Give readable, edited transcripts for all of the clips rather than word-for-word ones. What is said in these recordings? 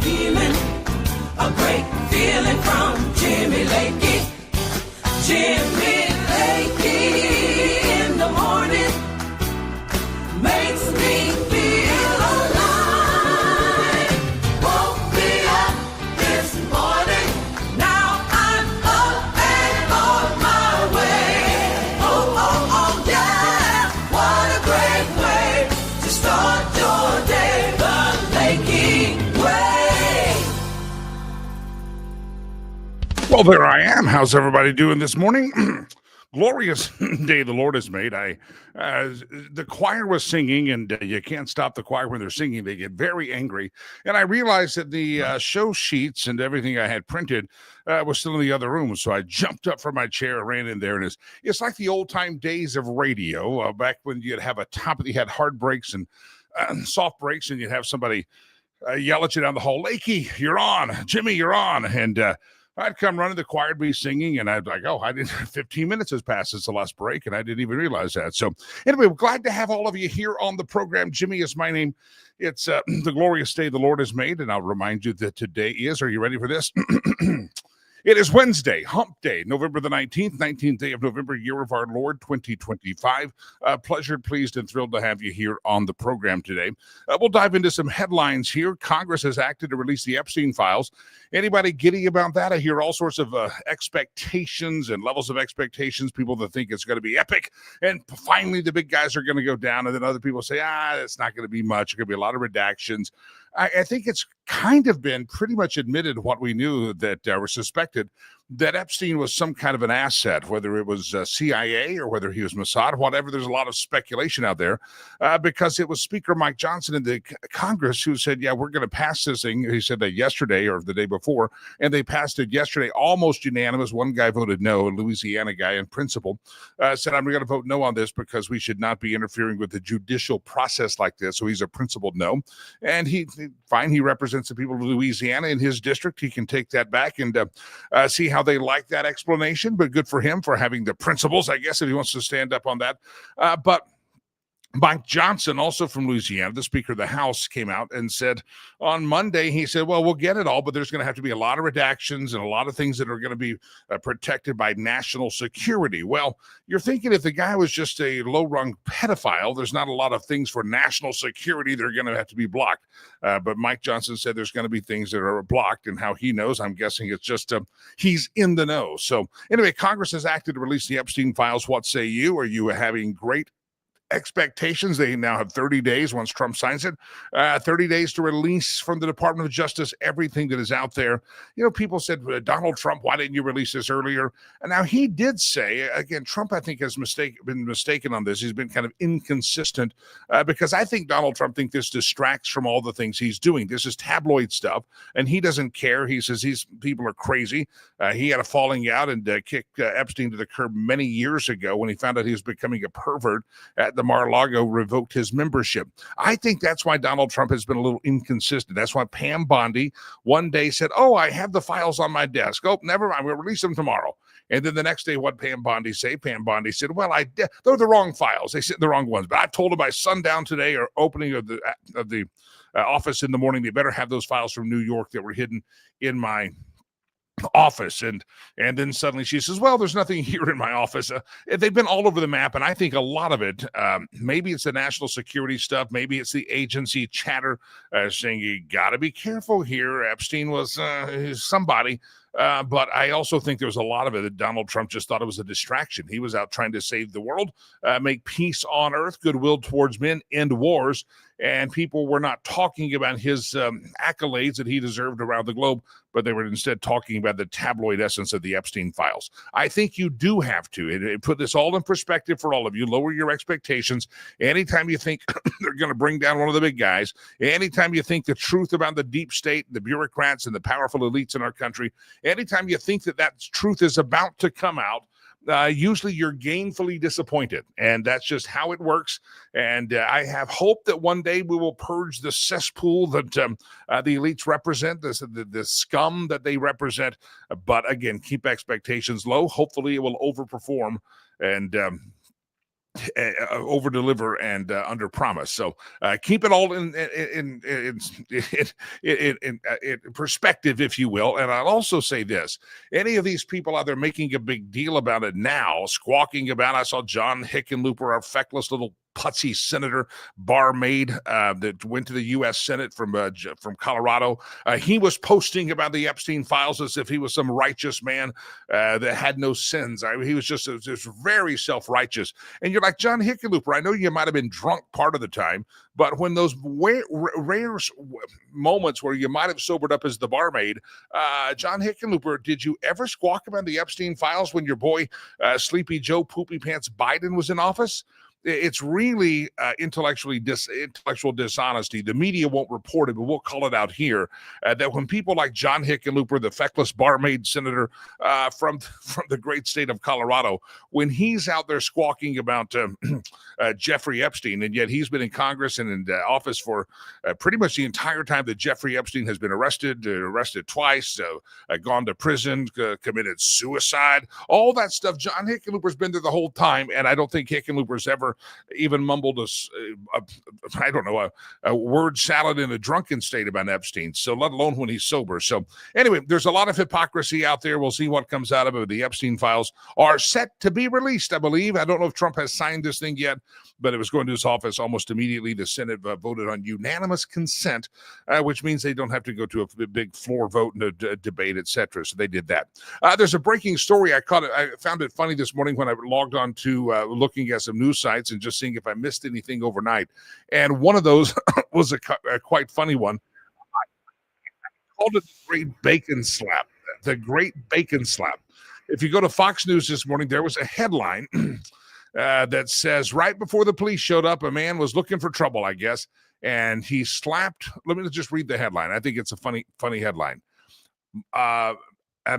feeling, a great feeling from Jimmy Lakey. Jimmy Lakey in the morning makes me feel alive. Woke me up this morning, now I'm up and on my way. Oh, oh, oh, yeah, what a great way to start your day, the Lakey way. Well, there I am. How's everybody doing this morning? Glorious day the Lord has made. The choir was singing, and you can't stop the choir when they're singing. They get very angry. And I realized that the show sheets and everything I had printed was still in the other room. So I jumped up from my chair, ran in there, and it's like the old-time days of radio, back when you'd have you had hard breaks and soft breaks, and you'd have somebody yell at you down the hall, Lakey, you're on. Jimmy, you're on. And I'd come running, the choir would be singing, and I'd like, 15 minutes has passed since the last break, and I didn't even realize that. So anyway, we're glad to have all of you here on the program. Jimmy is my name. It's the glorious day the Lord has made, and I'll remind you that today is, are you ready for this? It is Wednesday, Hump Day, November the 19th day of November, year of our Lord, 2025. Pleasured, pleased, and thrilled to have you here on the program today. We'll dive into some headlines here. Congress has acted to release the Epstein files. Anybody giddy about that? I hear all sorts of expectations and levels of expectations, people that think it's going to be epic, and finally the big guys are going to go down, and then other people say, it's not going to be much. It's going to be a lot of redactions. I think it's kind of been pretty much admitted what we knew, that were suspected, that Epstein was some kind of an asset, whether it was CIA or whether he was Mossad, whatever. There's a lot of speculation out there because it was Speaker Mike Johnson in the Congress who said, yeah, we're going to pass this thing. He said that yesterday or the day before, and they passed it yesterday, almost unanimous. One guy voted no, a Louisiana guy in principle, said, I'm going to vote no on this because we should not be interfering with the judicial process like this. So he's a principled no. And he represents the people of Louisiana in his district. He can take that back and see how they like that explanation, but good for him for having the principles, I guess, if he wants to stand up on that. But Mike Johnson, also from Louisiana, the Speaker of the House, came out and said on Monday, he said, well, we'll get it all, but there's going to have to be a lot of redactions and a lot of things that are going to be protected by national security. Well, you're thinking if the guy was just a low-rung pedophile, there's not a lot of things for national security that are going to have to be blocked. But Mike Johnson said there's going to be things that are blocked, and how he knows, I'm guessing it's just he's in the know. So anyway, Congress has acted to release the Epstein files. What say you? Are you having great expectations? They now have 30 days once Trump signs it, 30 days to release from the Department of Justice everything that is out there. You know, people said, Donald Trump, why didn't you release this earlier? And now he did say, again, Trump, I think, has been mistaken on this. He's been kind of inconsistent because I think Donald Trump thinks this distracts from all the things he's doing. This is tabloid stuff, and he doesn't care. He says these people are crazy. He had a falling out and kicked Epstein to the curb many years ago when he found out he was becoming a pervert at the Mar-a-Lago, revoked his membership. I think that's why Donald Trump has been a little inconsistent. That's why Pam Bondi one day said, I have the files on my desk. Oh, never mind. We'll release them tomorrow. And then the next day, what Pam Bondi say? Pam Bondi said, they're the wrong files. They sent the wrong ones. But I told them by sundown today or opening of the office in the morning, they better have those files from New York that were hidden in my office. And then suddenly she says, well, there's nothing here in my office. They've been all over the map, and I think a lot of it, maybe it's the national security stuff, maybe it's the agency chatter saying you got to be careful here. Epstein was somebody. But I also think there was a lot of it that Donald Trump just thought it was a distraction. He was out trying to save the world, make peace on earth, goodwill towards men, end wars. And people were not talking about his accolades that he deserved around the globe, but they were instead talking about the tabloid essence of the Epstein files. I think you do have to put this all in perspective for all of you. Lower your expectations. Anytime you think they're going to bring down one of the big guys, anytime you think the truth about the deep state, the bureaucrats, and the powerful elites in our country, anytime you think that truth is about to come out, usually you're gainfully disappointed, and that's just how it works. And I have hope that one day we will purge the cesspool that the elites represent, the scum that they represent. But again, keep expectations low. Hopefully it will overperform, and over deliver and under promise. So keep it all in perspective, if you will. And I'll also say this: any of these people out there making a big deal about it now, squawking about, I saw John Hickenlooper, our feckless little putsy senator barmaid that went to the U.S. Senate from Colorado. He was posting about the Epstein files as if he was some righteous man that had no sins. He was just very self-righteous. And you're like, John Hickenlooper, I know you might have been drunk part of the time, but when those rare moments where you might have sobered up as the barmaid, John Hickenlooper, did you ever squawk about the Epstein files when your boy Sleepy Joe Poopy Pants Biden was in office? It's really intellectual dishonesty. The media won't report it, but we'll call it out here. That when people like John Hickenlooper, the feckless barmaid senator from the great state of Colorado, when he's out there squawking about Jeffrey Epstein, and yet he's been in Congress and in office for pretty much the entire time that Jeffrey Epstein has been arrested twice, gone to prison, committed suicide, all that stuff. John Hickenlooper's been there the whole time, and I don't think Hickenlooper's ever even mumbled a word salad in a drunken state about Epstein, so let alone when he's sober. So anyway, there's a lot of hypocrisy out there. We'll see what comes out of it. The Epstein files are set to be released, I believe. I don't know if Trump has signed this thing yet, but it was going to his office almost immediately. The Senate voted on unanimous consent, which means they don't have to go to a big floor vote and a debate, etc. So they did that. There's a breaking story. I found it funny this morning when I logged on to looking at some news sites and just seeing if I missed anything overnight. And one of those was a quite funny one. I called it the Great Bacon Slap. The Great Bacon Slap. If you go to Fox News this morning, there was a headline that says, right before the police showed up, a man was looking for trouble, I guess, and he slapped. Let me just read the headline. I think it's a funny headline. A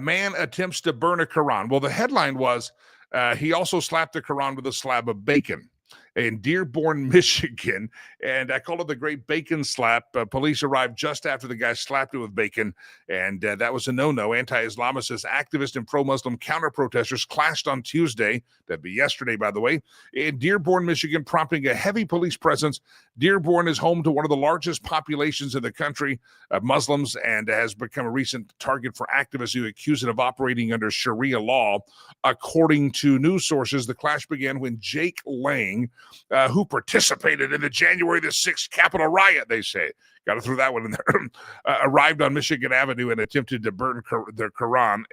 man attempts to burn a Quran. Well, the headline was, he also slapped the Quran with a slab of bacon in Dearborn, Michigan, and I call it the Great Bacon Slap. Police arrived just after the guy slapped it with bacon, and that was a no-no. Anti-Islamicist activists and pro-Muslim counter-protesters clashed on Tuesday, that'd be yesterday, by the way, in Dearborn, Michigan, prompting a heavy police presence. Dearborn is home to one of the largest populations in the country of Muslims and has become a recent target for activists who accuse it of operating under Sharia law. According to news sources, the clash began when Jake Lang, who participated in the January the 6th Capitol riot, they say, got to throw that one in there, arrived on Michigan Avenue and attempted to burn the Quran.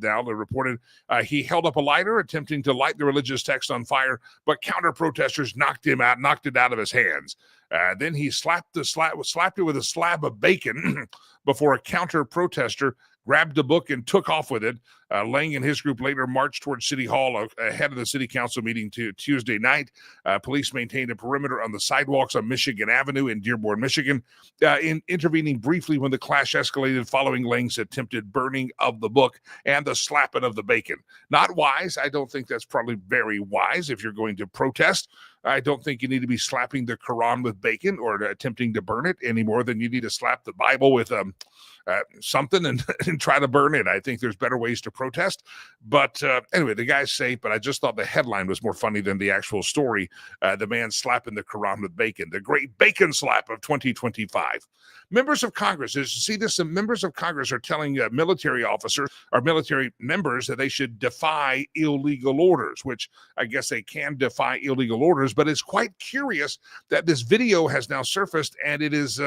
Now they reported he held up a lighter, attempting to light the religious text on fire, but counter-protesters knocked it out of his hands. Then he slapped it with a slab of bacon before a counter-protester grabbed the book and took off with it. Lang and his group later marched towards City Hall ahead of the city council meeting Tuesday night. Police maintained a perimeter on the sidewalks on Michigan Avenue in Dearborn, Michigan, intervening briefly when the clash escalated following Lang's attempted burning of the book and the slapping of the bacon. Not wise. I don't think that's probably very wise if you're going to protest. I don't think you need to be slapping the Quran with bacon or attempting to burn it any more than you need to slap the Bible with something and try to burn it. I think there's better ways to protest. But anyway, the guy's safe, but I just thought the headline was more funny than the actual story. The man slapping the Quran with bacon, the Great Bacon Slap of 2025. Members of Congress, some members of Congress are telling military officers or military members that they should defy illegal orders, which I guess they can defy illegal orders, but it's quite curious that this video has now surfaced, and it is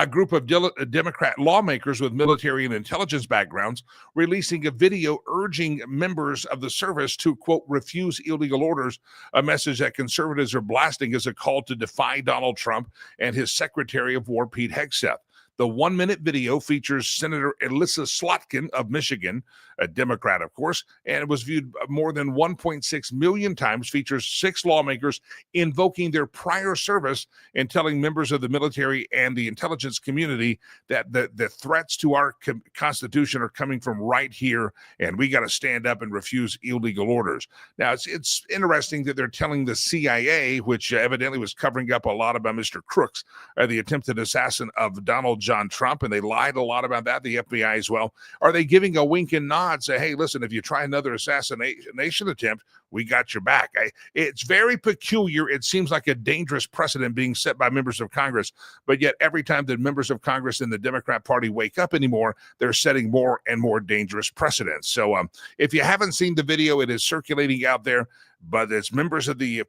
a group of Democrat lawmakers with military and intelligence backgrounds releasing a video urging members of the service to, quote, refuse illegal orders, a message that conservatives are blasting as a call to defy Donald Trump and his Secretary of War, Pete Hegseth. The 1-minute video features Senator Elissa Slotkin of Michigan, a Democrat, of course, and it was viewed more than 1.6 million times, features 6 lawmakers invoking their prior service and telling members of the military and the intelligence community that the threats to our Constitution are coming from right here, and we got to stand up and refuse illegal orders. Now, it's interesting that they're telling the CIA, which evidently was covering up a lot about Mr. Crooks, the attempted assassin of Donald John Trump, and they lied a lot about that, the FBI as well. Are they giving a wink and nod, say, hey, listen, if you try another assassination attempt, we got your back? It's very peculiar. It seems like a dangerous precedent being set by members of Congress, but yet every time the members of Congress in the Democrat Party wake up anymore, they're setting more and more dangerous precedents. So if you haven't seen the video, it is circulating out there, but it's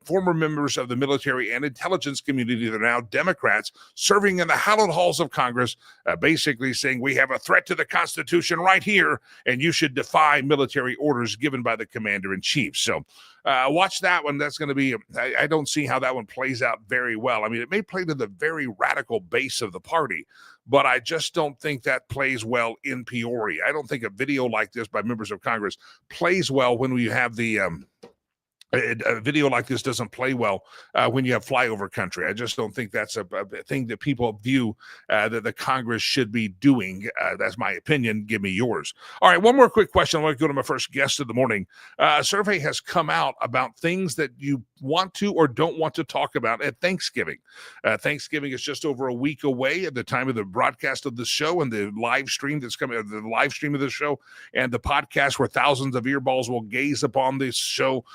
former members of the military and intelligence community that are now Democrats serving in the hallowed halls of Congress, basically saying we have a threat to the Constitution right here, and you should defy military orders given by the commander-in-chief. So watch that one. That's going to be, I don't see how that one plays out very well. I mean, it may play to the very radical base of the party, but I just don't think that plays well in Peoria. I don't think a video like this by members of Congress plays well when we have a video like this doesn't play well when you have flyover country. I just don't think that's a thing that people view that the Congress should be doing. That's my opinion. Give me yours. All right, one more quick question. I want to go to my first guest of the morning. A survey has come out about things that you want to or don't want to talk about at Thanksgiving. Thanksgiving is just over a week away at the time of the broadcast of the show and the live stream that's coming, the live stream of the show and the podcast where thousands of earballs will gaze upon this show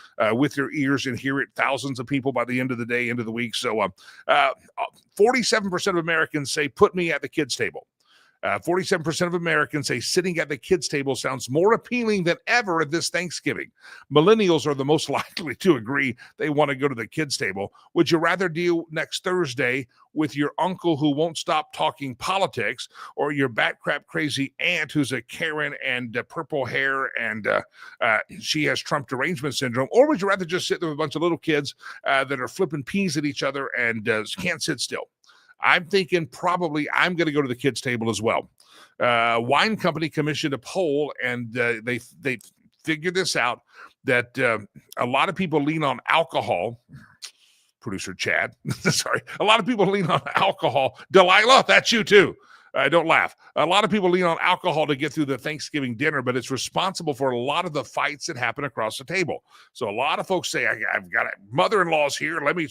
with your ears and hear it, thousands of people by the end of the day, end of the week. So 47% of Americans say, put me at the kids' table. 47% of Americans say sitting at the kids' table sounds more appealing than ever this Thanksgiving. Millennials are the most likely to agree they want to go to the kids' table. Would you rather deal next Thursday with your uncle who won't stop talking politics, or your bat crap crazy aunt who's a Karen and purple hair and she has Trump derangement syndrome? Or would you rather just sit there with a bunch of little kids that are flipping peas at each other and can't sit still? I'm thinking probably I'm going to go to the kids' table as well. Wine company commissioned a poll, and they figured this out, that a lot of people lean on alcohol. Producer Chad, sorry. A lot of people lean on alcohol. Delilah, that's you too. Don't laugh. A lot of people lean on alcohol to get through the Thanksgiving dinner, but it's responsible for a lot of the fights that happen across the table. So a lot of folks say, I've got mother-in-law's here, let me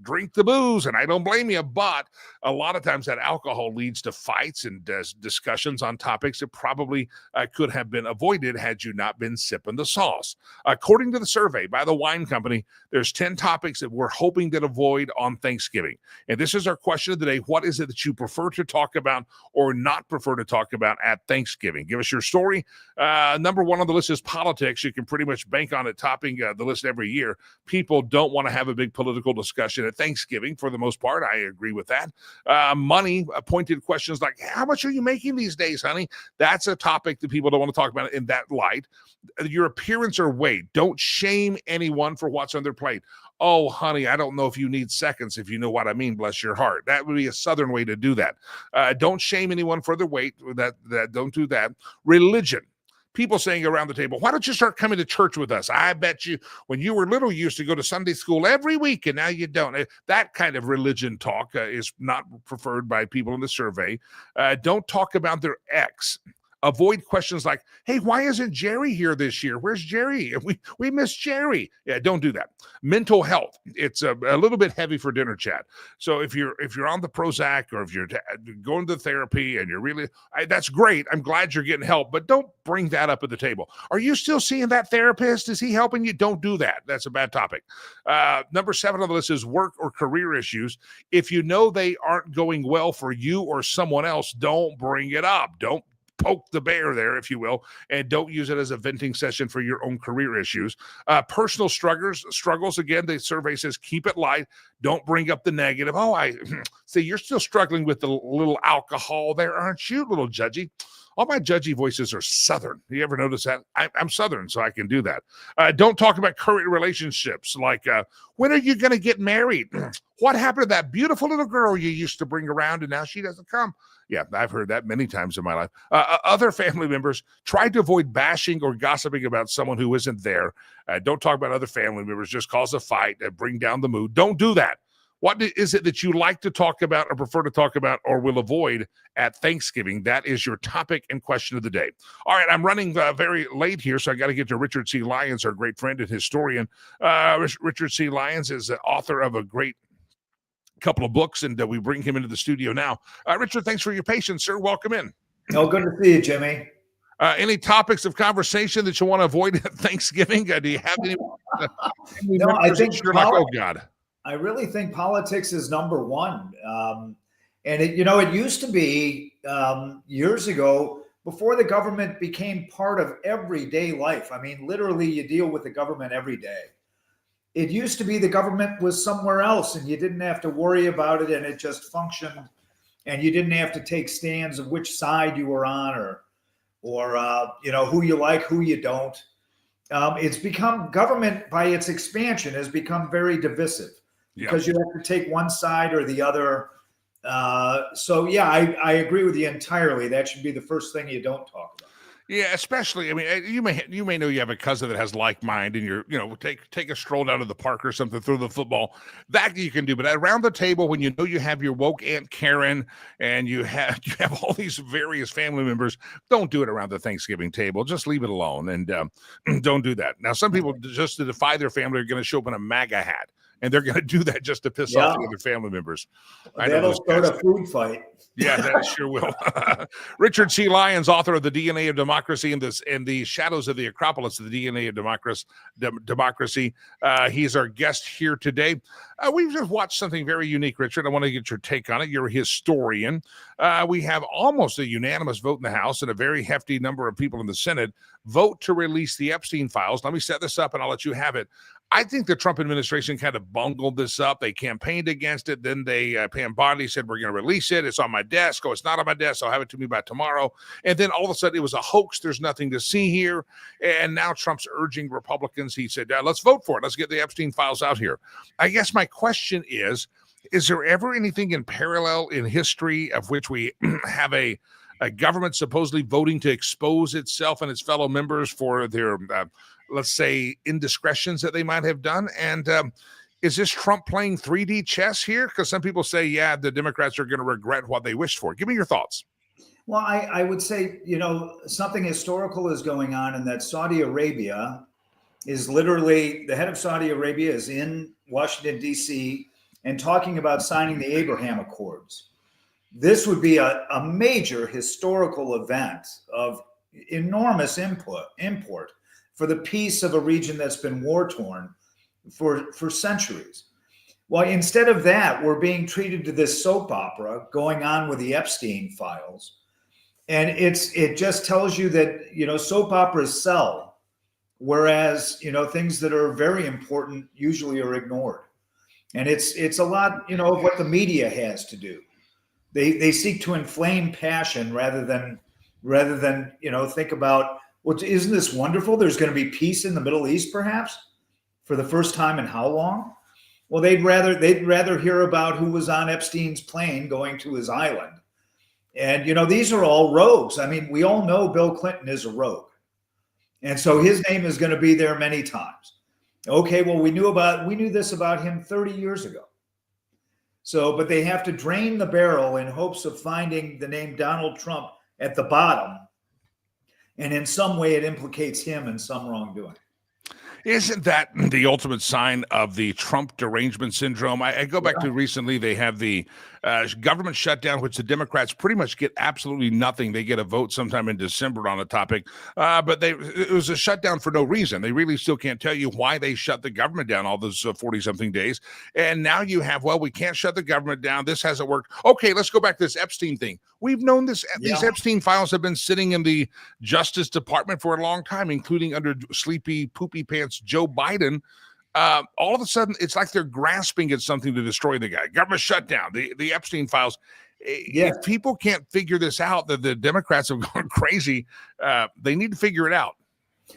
drink the booze, and I don't blame you. But a lot of times that alcohol leads to fights and discussions on topics that probably could have been avoided had you not been sipping the sauce. According to the survey by the wine company, there's 10 topics that we're hoping to avoid on Thanksgiving. And this is our question of the day. What is it that you prefer to talk about or not prefer to talk about at Thanksgiving? Give us your story. Number one on the list is politics. You can pretty much bank on it topping the list every year. People don't want to have a big political discussion at Thanksgiving for the most part. I agree with that. Money, pointed questions like, how much are you making these days, honey? That's a topic that people don't want to talk about in that light. Your appearance or weight. Don't shame anyone for what's on their plate. Oh, honey, I don't know if you need seconds, if you know what I mean, bless your heart. That would be a Southern way to do that. Don't shame anyone for their weight. Don't do that. Religion. People saying around the table, why don't you start coming to church with us? I bet you when you were little, you used to go to Sunday school every week, and now you don't. That kind of religion talk is not preferred by people in the survey. Don't talk about their ex. Avoid questions like, hey, why isn't Jerry here this year? Where's Jerry? We miss Jerry. Yeah, don't do that. Mental health. It's a little bit heavy for dinner chat. So if you're on the Prozac, or if you're going to therapy and you're really, that's great. I'm glad you're getting help, but don't bring that up at the table. Are you still seeing that therapist? Is he helping you? Don't do that. That's a bad topic. Number 7 on the list is work or career issues. If you know they aren't going well for you or someone else, don't bring it up. Don't poke the bear there, if you will, and don't use it as a venting session for your own career issues. Personal struggles, again, the survey says keep it light. Don't bring up the negative. Oh, I see you're still struggling with the little alcohol there, aren't you? Little judgy. All my judgy voices are Southern. You ever notice that? I'm Southern, so I can do that. Don't talk about current relationships, like when are you going to get married? What happened to that beautiful little girl you used to bring around and now she doesn't come? Yeah, I've heard that many times in my life. Other family members, try to avoid bashing or gossiping about someone who isn't there. Don't talk about other family members. Just cause a fight and bring down the mood. Don't do that. What is it that you like to talk about or prefer to talk about or will avoid at Thanksgiving? That is your topic and question of the day. All right, I'm running very late here, so I got to get to Richard C. Lyons, our great friend and historian. Richard C. Lyons is the author of a great couple of books, and we bring him into the studio now. Richard, thanks for your patience, sir. Welcome in. Oh, good to see you, Jimmy. Any topics of conversation that you want to avoid at Thanksgiving? Do you have any? No, I think oh God. I really think politics is number one. And it used to be years ago, before the government became part of everyday life. I mean, literally, you deal with the government every day. It used to be the government was somewhere else, and you didn't have to worry about it, and it just functioned, and you didn't have to take stands of which side you were on, or who you like, who you don't. It's become, government by its expansion has become very divisive because you have to take one side or the other. I agree with you entirely. That should be the first thing you don't talk about. Yeah, especially, I mean, you may know you have a cousin that has like mind, and you're, take a stroll down to the park or something, throw the football. That you can do, but around the table, when you know you have your woke Aunt Karen and you have all these various family members, don't do it around the Thanksgiving table. Just leave it alone, and don't do that. Now, some people, just to defy their family, are going to show up in a MAGA hat. And they're going to do that just to piss off the other family members. That'll start a food fight. Yeah, that sure will. Richard C. Lyons, author of The DNA of Democracy and the Shadows of the Acropolis, the DNA of Democracy. He's our guest here today. We've just watched something very unique, Richard. I want to get your take on it. You're a historian. We have almost a unanimous vote in the House and a very hefty number of people in the Senate vote to release the Epstein files. Let me set this up and I'll let you have it. I think the Trump administration kind of bungled this up. They campaigned against it. Then Pam Bondi said, we're going to release it. It's on my desk. Oh, it's not on my desk. I'll have it to me by tomorrow. And then all of a sudden it was a hoax. There's nothing to see here. And now Trump's urging Republicans. He said, let's vote for it. Let's get the Epstein files out here. I guess my question is there ever anything in parallel in history of which we have a government supposedly voting to expose itself and its fellow members for their let's say, indiscretions that they might have done? And is this Trump playing 3D chess here? Because some people say, the Democrats are going to regret what they wished for. Give me your thoughts. Well, I would say, something historical is going on, and that Saudi Arabia is literally, the head of Saudi Arabia is in Washington, D.C., and talking about signing the Abraham Accords. This would be a major historical event of enormous import for the peace of a region that's been war-torn for centuries. Well, instead of that, we're being treated to this soap opera going on with the Epstein files. And it just tells you that, soap operas sell, whereas, things that are very important usually are ignored. And it's a lot, of what the media has to do. They seek to inflame passion rather than think about, well, isn't this wonderful? There's going to be peace in the Middle East, perhaps, for the first time in how long? Well, they'd rather hear about who was on Epstein's plane going to his island. And, these are all rogues. I mean, we all know Bill Clinton is a rogue. And so his name is going to be there many times. Okay, well, we knew this about him 30 years ago. So, but they have to drain the barrel in hopes of finding the name Donald Trump at the bottom. And in some way, it implicates him in some wrongdoing. Isn't that the ultimate sign of the Trump derangement syndrome? I go back to recently, they have the government shutdown, which the Democrats pretty much get absolutely nothing. They get a vote sometime in December on a topic, but it was a shutdown for no reason. They really still can't tell you why they shut the government down all those 40-something days. And now you have, we can't shut the government down. This hasn't worked. Okay, let's go back to this Epstein thing. We've known this. These Epstein files have been sitting in the Justice Department for a long time, including under sleepy, poopy pants Joe Biden. All of a sudden, it's like they're grasping at something to destroy the guy. Government shutdown, the Epstein files. If people can't figure this out, that the Democrats have gone crazy, they need to figure it out.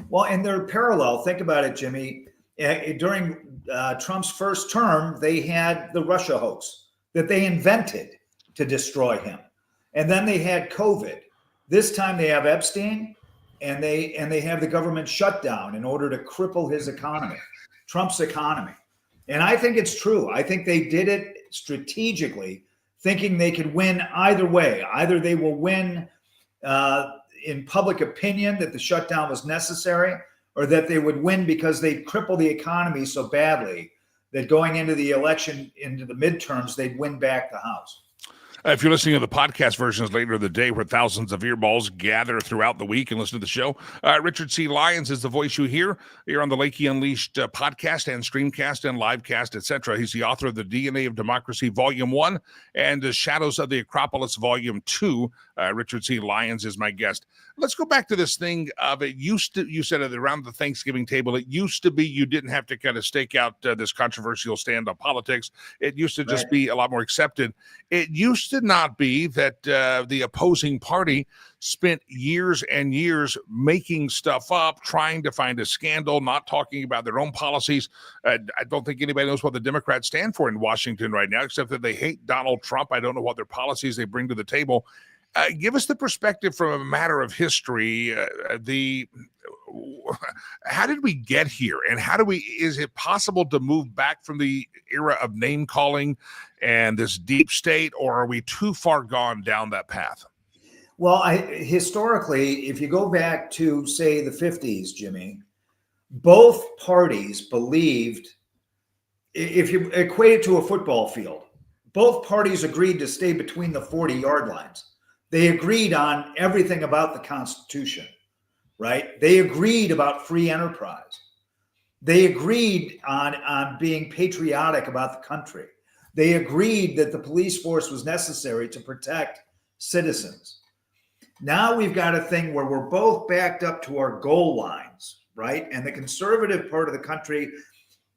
Well, and they're parallel. Think about it, Jimmy. During Trump's first term, they had the Russia hoax that they invented to destroy him. And then they had COVID. This time they have Epstein, and they have the government shutdown in order to cripple his economy, Trump's economy. And I think it's true. I think they did it strategically, thinking they could win either way. Either they will win in public opinion that the shutdown was necessary, or that they would win because they crippled the economy so badly that going into the election, into the midterms, they'd win back the House. If you're listening to the podcast versions later in the day where thousands of earballs gather throughout the week and listen to the show, Richard C. Lyons is the voice you hear here on the Lakey Unleashed podcast and streamcast and livecast, etc. He's the author of The DNA of Democracy, Volume 1, and The Shadows of the Acropolis, Volume 2. Richard C. Lyons is my guest. Let's go back to this thing of it used to, you said it around the Thanksgiving table, it used to be you didn't have to kind of stake out this controversial stand on politics. It used to just be a lot more accepted. It used to not be that the opposing party spent years and years making stuff up, trying to find a scandal, not talking about their own policies. I don't think anybody knows what the Democrats stand for in Washington right now, except that they hate Donald Trump. I don't know what their policies they bring to the table. Give us the perspective from a matter of history. How did we get here, and is it possible to move back from the era of name calling and this deep state, or are we too far gone down that path? Well, historically, if you go back to, say, the 50s, Jimmy, both parties believed, if you equate it to a football field, both parties agreed to stay between the 40-yard lines. They agreed on everything about the Constitution, right? They agreed about free enterprise. They agreed on being patriotic about the country. They agreed that the police force was necessary to protect citizens. Now we've got a thing where we're both backed up to our goal lines, right? And the conservative part of the country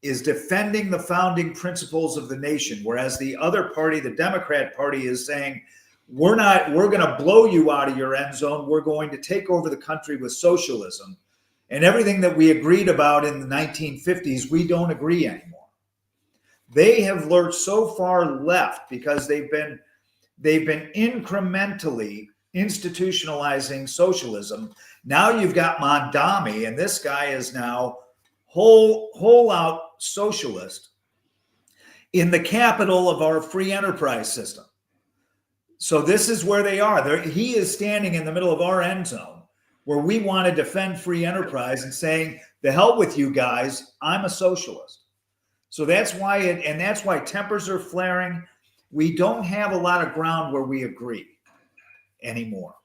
is defending the founding principles of the nation, whereas the other party, the Democrat Party, is saying, we're going to blow you out of your end zone. We're going to take over the country with socialism. And everything that we agreed about in the 1950s, we don't agree anymore. They have lurched so far left because they've been incrementally institutionalizing socialism. Now you've got Mondami, and this guy is now whole out socialist in the capital of our free enterprise system. So this is where they are. He is standing in the middle of our end zone where we want to defend free enterprise and saying, the hell with you guys, I'm a socialist. So that's why tempers are flaring. We don't have a lot of ground where we agree anymore.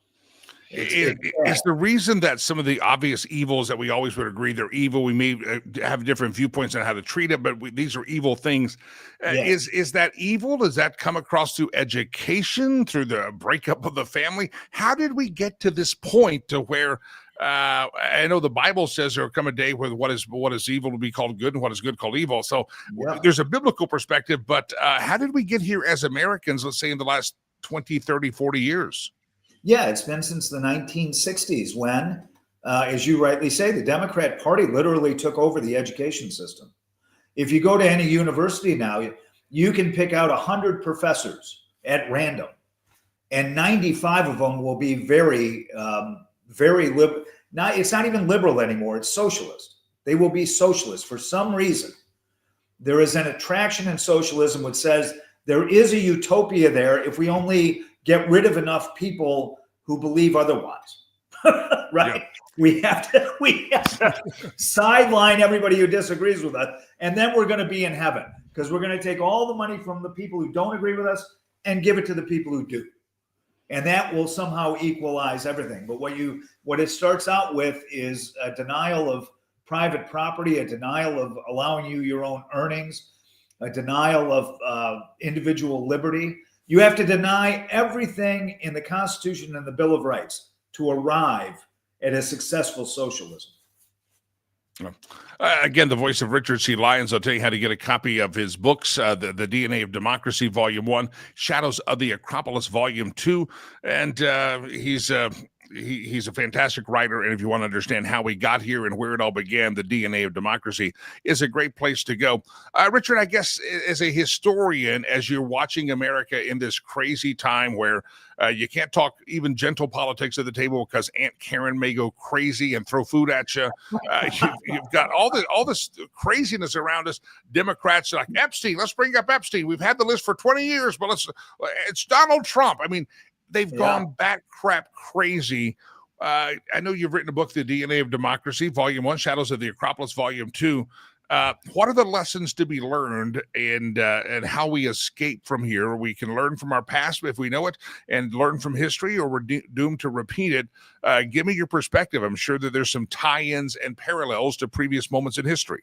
It's the reason that some of the obvious evils that we always would agree they're evil. We may have different viewpoints on how to treat it, but these are evil things. Is that evil? Does that come across through education, through the breakup of the family? How did we get to this point to where I know the Bible says there will come a day where what is evil will be called good and what is good called evil. So there's a biblical perspective, but how did we get here as Americans, let's say in the last 20, 30, 40 years? Yeah, it's been since the 1960s when, as you rightly say, the Democrat Party literally took over the education system. If you go to any university now, you can pick out 100 professors at random, and 95 of them will be very liberal. It's not even liberal anymore. It's socialist. They will be socialist. For some reason, there is an attraction in socialism which says there is a utopia there if we only get rid of enough people who believe otherwise, right? Yeah. We have to sideline everybody who disagrees with us, and then we're going to be in heaven because we're going to take all the money from the people who don't agree with us and give it to the people who do, and that will somehow equalize everything. But what it starts out with is a denial of private property, a denial of allowing you your own earnings, a denial of individual liberty. You have to deny everything in the Constitution and the Bill of Rights to arrive at a successful socialism. Again, the voice of Richard C. Lyons. I'll tell you how to get a copy of his books, the DNA of Democracy, Volume 1, Shadows of the Acropolis, Volume 2. And he's a fantastic writer. And if you want to understand how we got here and where it all began, the DNA of Democracy is a great place to go. Richard, I guess as a historian, as you're watching America in this crazy time where you can't talk even gentle politics at the table because Aunt Karen may go crazy and throw food at you. You've got all this craziness around us. Democrats are like, Epstein, let's bring up Epstein. We've had the list for 20 years, but it's Donald Trump. I mean, they've gone back crap crazy. I know you've written a book, The DNA of Democracy, Volume 1, Shadows of the Acropolis, Volume 2. What are the lessons to be learned, and how we escape from here? We can learn from our past if we know it, and learn from history, or we're doomed to repeat it. Give me your perspective. I'm sure that there's some tie-ins and parallels to previous moments in history.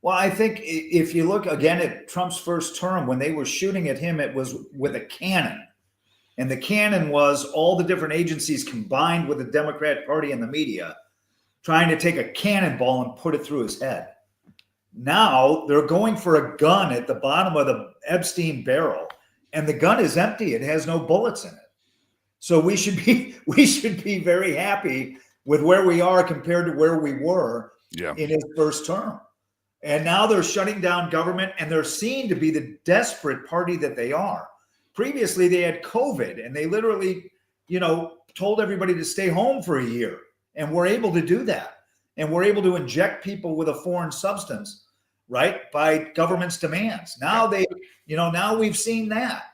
Well, I think if you look again at Trump's first term, when they were shooting at him, it was with a cannon. And the cannon was all the different agencies combined with the Democrat Party and the media trying to take a cannonball and put it through his head. Now they're going for a gun at the bottom of the Epstein barrel, and the gun is empty. It has no bullets in it. So we should be very happy with where we are compared to where we were in his first term. And now they're shutting down government, and they're seen to be the desperate party that they are. Previously, they had COVID, and they literally, told everybody to stay home for a year, and we're able to do that. And we're able to inject people with a foreign substance, right, by government's demands. Now now we've seen that.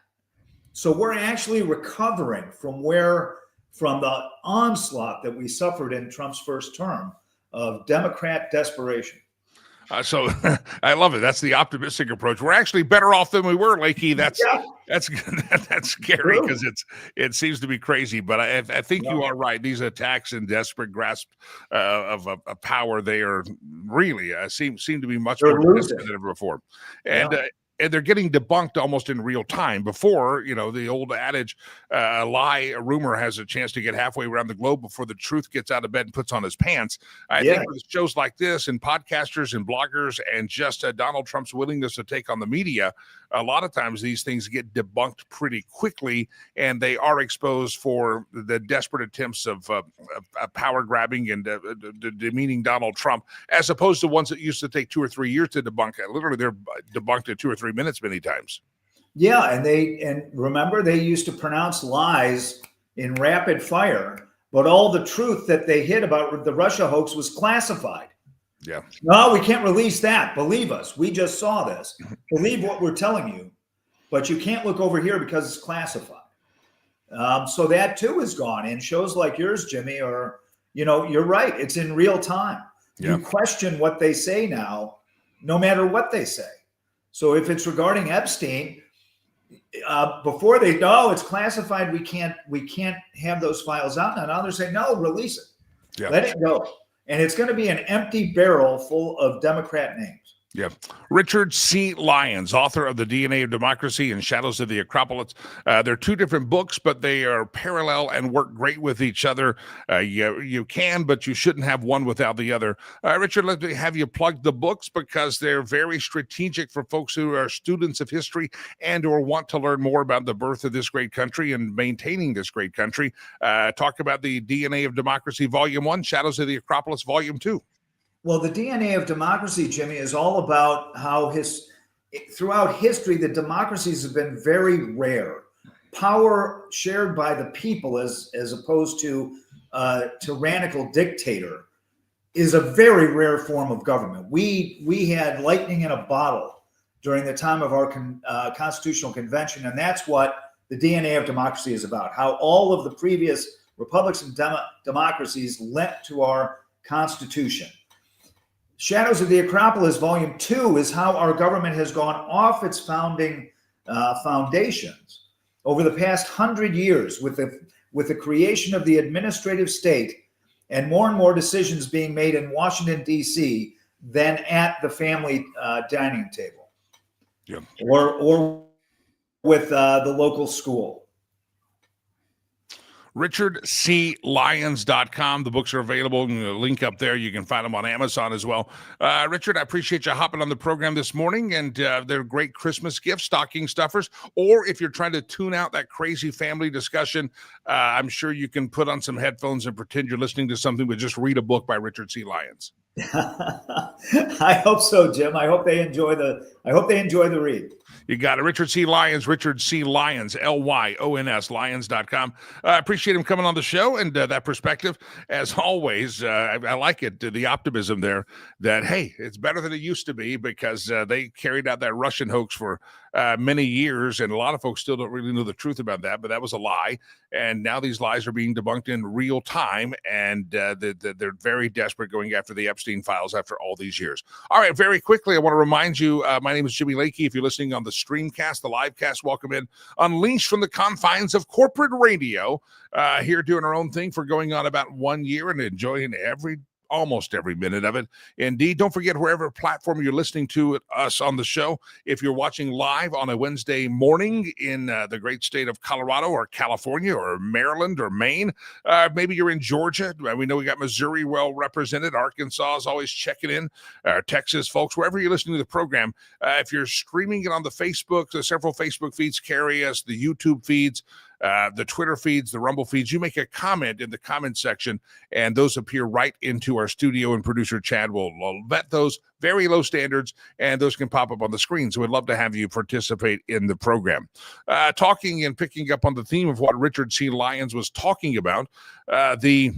So we're actually recovering from the onslaught that we suffered in Trump's first term of Democrat desperation. So I love it. That's the optimistic approach. We're actually better off than we were, Lakey. That's scary because it seems to be crazy. But I think you are right. These attacks and desperate grasp of power, they are really seem to be much more desperate than ever before. And they're getting debunked almost in real time. Before, the old adage, a lie, a rumor has a chance to get halfway around the globe before the truth gets out of bed and puts on his pants. I think with shows like this and podcasters and bloggers and just Donald Trump's willingness to take on the media, a lot of times these things get debunked pretty quickly, and they are exposed for the desperate attempts of power grabbing and demeaning Donald Trump, as opposed to ones that used to take 2 or 3 years to debunk. Literally, they're debunked in 2 or 3 minutes many times. Yeah, and remember, they used to pronounce lies in rapid fire, but all the truth that they hid about the Russia hoax was classified. Yeah. No, we can't release that. Believe us. We just saw this. Believe what we're telling you, but you can't look over here because it's classified. So that too is gone. And shows like yours, Jimmy, or, you're right. It's in real time. Yeah. You question what they say now, no matter what they say. So if it's regarding Epstein, before they know it's classified, we can't have those files out. Now they're saying, no, release it. Yeah. Let it go. And it's going to be an empty barrel full of Democrat names. Yeah. Richard C. Lyons, author of The DNA of Democracy and Shadows of the Acropolis. They're 2 different books, but they are parallel and work great with each other. You can, but you shouldn't have one without the other. Richard, let me have you plug the books because they're very strategic for folks who are students of history and or want to learn more about the birth of this great country and maintaining this great country. Talk about The DNA of Democracy, Volume 1, Shadows of the Acropolis, Volume 2. Well, The DNA of Democracy, Jimmy, is all about how throughout history, the democracies have been very rare. Power shared by the people as opposed to tyrannical dictator is a very rare form of government. We had lightning in a bottle during the time of our constitutional convention, and that's what The DNA of Democracy is about, how all of the previous republics and democracies lent to our Constitution. Shadows of the Acropolis, Volume 2, is how our government has gone off its founding foundations over the past 100 years with the creation of the administrative state and more decisions being made in Washington, D.C. than at the family dining table or with the local school. RichardCLyons.com. The books are available. Link up there. You can find them on Amazon as well. Richard, I appreciate you hopping on the program this morning, and they're great Christmas gifts, stocking stuffers, or if you're trying to tune out that crazy family discussion, I'm sure you can put on some headphones and pretend you're listening to something, but just read a book by Richard C. Lyons. I hope so, Jim. I hope they enjoy the I hope they enjoy the read. You got it. Richard C. Lyons, Richard C. Lyons, Lyons, Lyons.com. Appreciate him coming on the show and that perspective. As always, I like it, the optimism there that, hey, it's better than it used to be because they carried out that Russian hoax for many years, and a lot of folks still don't really know the truth about that, but that was a lie. And now these lies are being debunked in real time, and they're very desperate going after the Epstein files after all these years. All right, very quickly, I want to remind you, my name is Jimmy Lakey. If you're listening on the Streamcast, the live cast, welcome in. Unleashed from the confines of corporate radio, here doing our own thing for going on about 1 year and enjoying almost every minute of it. Indeed, don't forget wherever platform you're listening to us on the show. If you're watching live on a Wednesday morning in the great state of Colorado or California or Maryland or Maine, maybe you're in Georgia. We know we got Missouri well represented. Arkansas is always checking in. Texas, folks, wherever you're listening to the program, if you're streaming it on the Facebook, the several Facebook feeds carry us, the YouTube feeds, the Twitter feeds, the Rumble feeds, you make a comment in the comment section, and those appear right into our studio, and producer Chad will vet those very low standards, and those can pop up on the screen. So we'd love to have you participate in the program. Talking and picking up on the theme of what Richard C. Lyons was talking about, the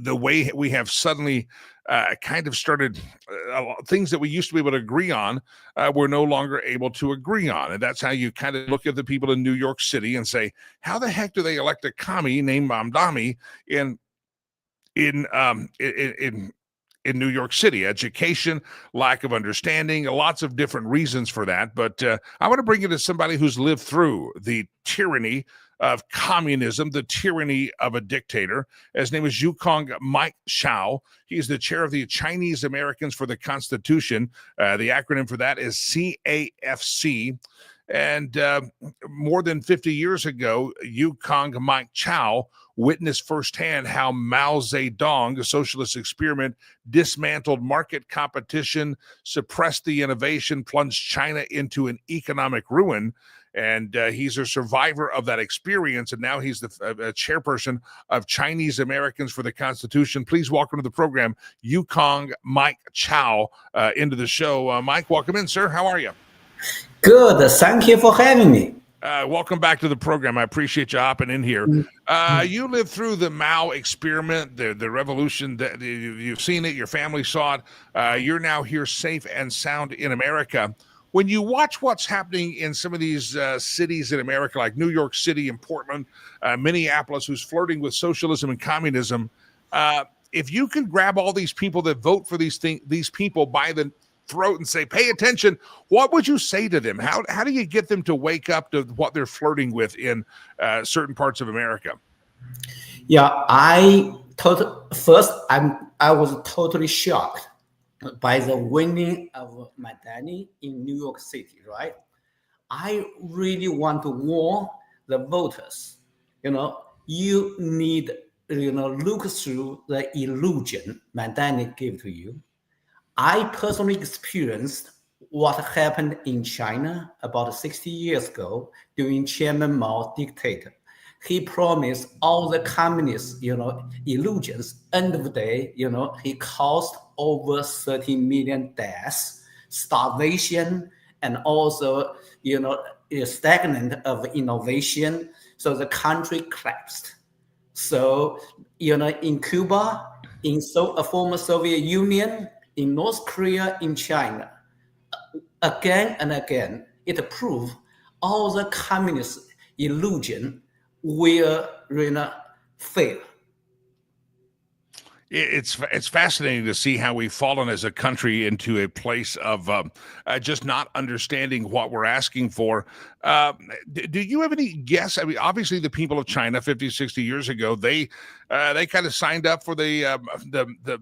way we have suddenly kind of started things that we used to be able to agree on, we're no longer able to agree on. And that's how you kind of look at the people in New York City and say, how the heck do they elect a commie named Mamdani in New York City? Education, lack of understanding, lots of different reasons for that. But I want to bring you to somebody who's lived through the tyranny of communism, the tyranny of a dictator. His name is Yukong Mike Chao. He's the chair of the Chinese Americans for the Constitution. The acronym for that is CAFC. And more than 50 years ago, Yukong Mike Chao witnessed firsthand how Mao Zedong, a socialist experiment, dismantled market competition, suppressed the innovation, plunged China into an economic ruin. And he's a survivor of that experience, and now he's the chairperson of Chinese Americans for the Constitution. Please welcome to the program, Yukong Mike Chao, into the show. Mike, welcome in, sir. How are you? Good. Thank you for having me. Welcome back to the program. I appreciate you hopping in here. You lived through the Mao experiment, the revolution. You've seen it. Your family saw it. You're now here safe and sound in America. When you watch what's happening in some of these cities in America, like New York City and Portland, Minneapolis, who's flirting with socialism and communism, if you could grab all these people that vote for these people by the throat and say, pay attention, what would you say to them? How do you get them to wake up to what they're flirting with in certain parts of America? Yeah, I was totally shocked by the winning of Mamdani in New York City, right? I really want to warn the voters, you need, look through the illusion Mamdani gave to you. I personally experienced what happened in China about 60 years ago during Chairman Mao dictator. He promised all the communist, illusions. End of the day, he caused over 30 million deaths, starvation, and also, stagnant of innovation. So the country collapsed. So, in Cuba, in former Soviet Union, in North Korea, in China, again and again, it proved all the communist illusion will fail. It's fascinating to see how we've fallen as a country into a place of just not understanding what we're asking for. Do you have any guess? I mean, obviously the people of China 50, 60 years ago, they kind of signed up for the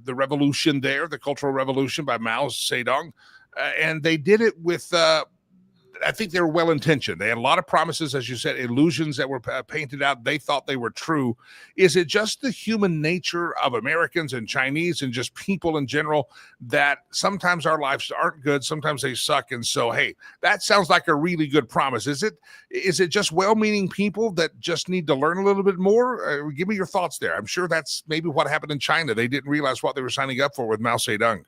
revolution there, the Cultural Revolution by Mao Zedong, and they did it with I think they were well-intentioned. They had a lot of promises, as you said, illusions that were painted out. They thought they were true. Is it just the human nature of Americans and Chinese and just people in general that sometimes our lives aren't good, sometimes they suck, and so, hey, that sounds like a really good promise. Is it just well-meaning people that just need to learn a little bit more? Give me your thoughts there. I'm sure that's maybe what happened in China. They didn't realize what they were signing up for with Mao Zedong.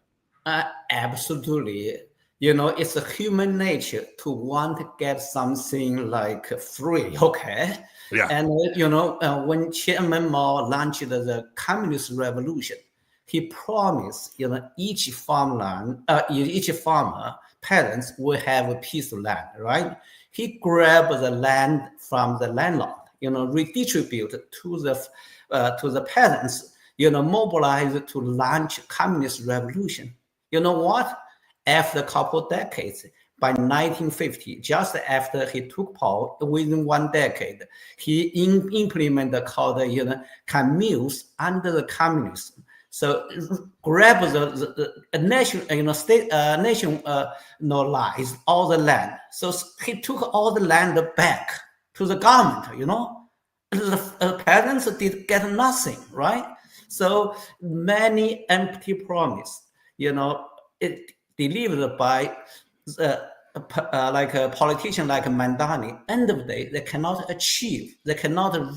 Absolutely. It's a human nature to want to get something like free, okay? Yeah. And when Chairman Mao launched the Communist Revolution, he promised, each farmer parents will have a piece of land, right? He grabbed the land from the landlord, redistribute to the parents, mobilized to launch communist revolution. You know what? After a couple of decades, by 1950, just after he took power, within 1 decade, he implemented called communes under the communism. So grab the nation, nationalized all the land. So he took all the land back to the government. The parents did get nothing, right? So many empty promise, it delivered by like a politician like Mandani. End of the day, they cannot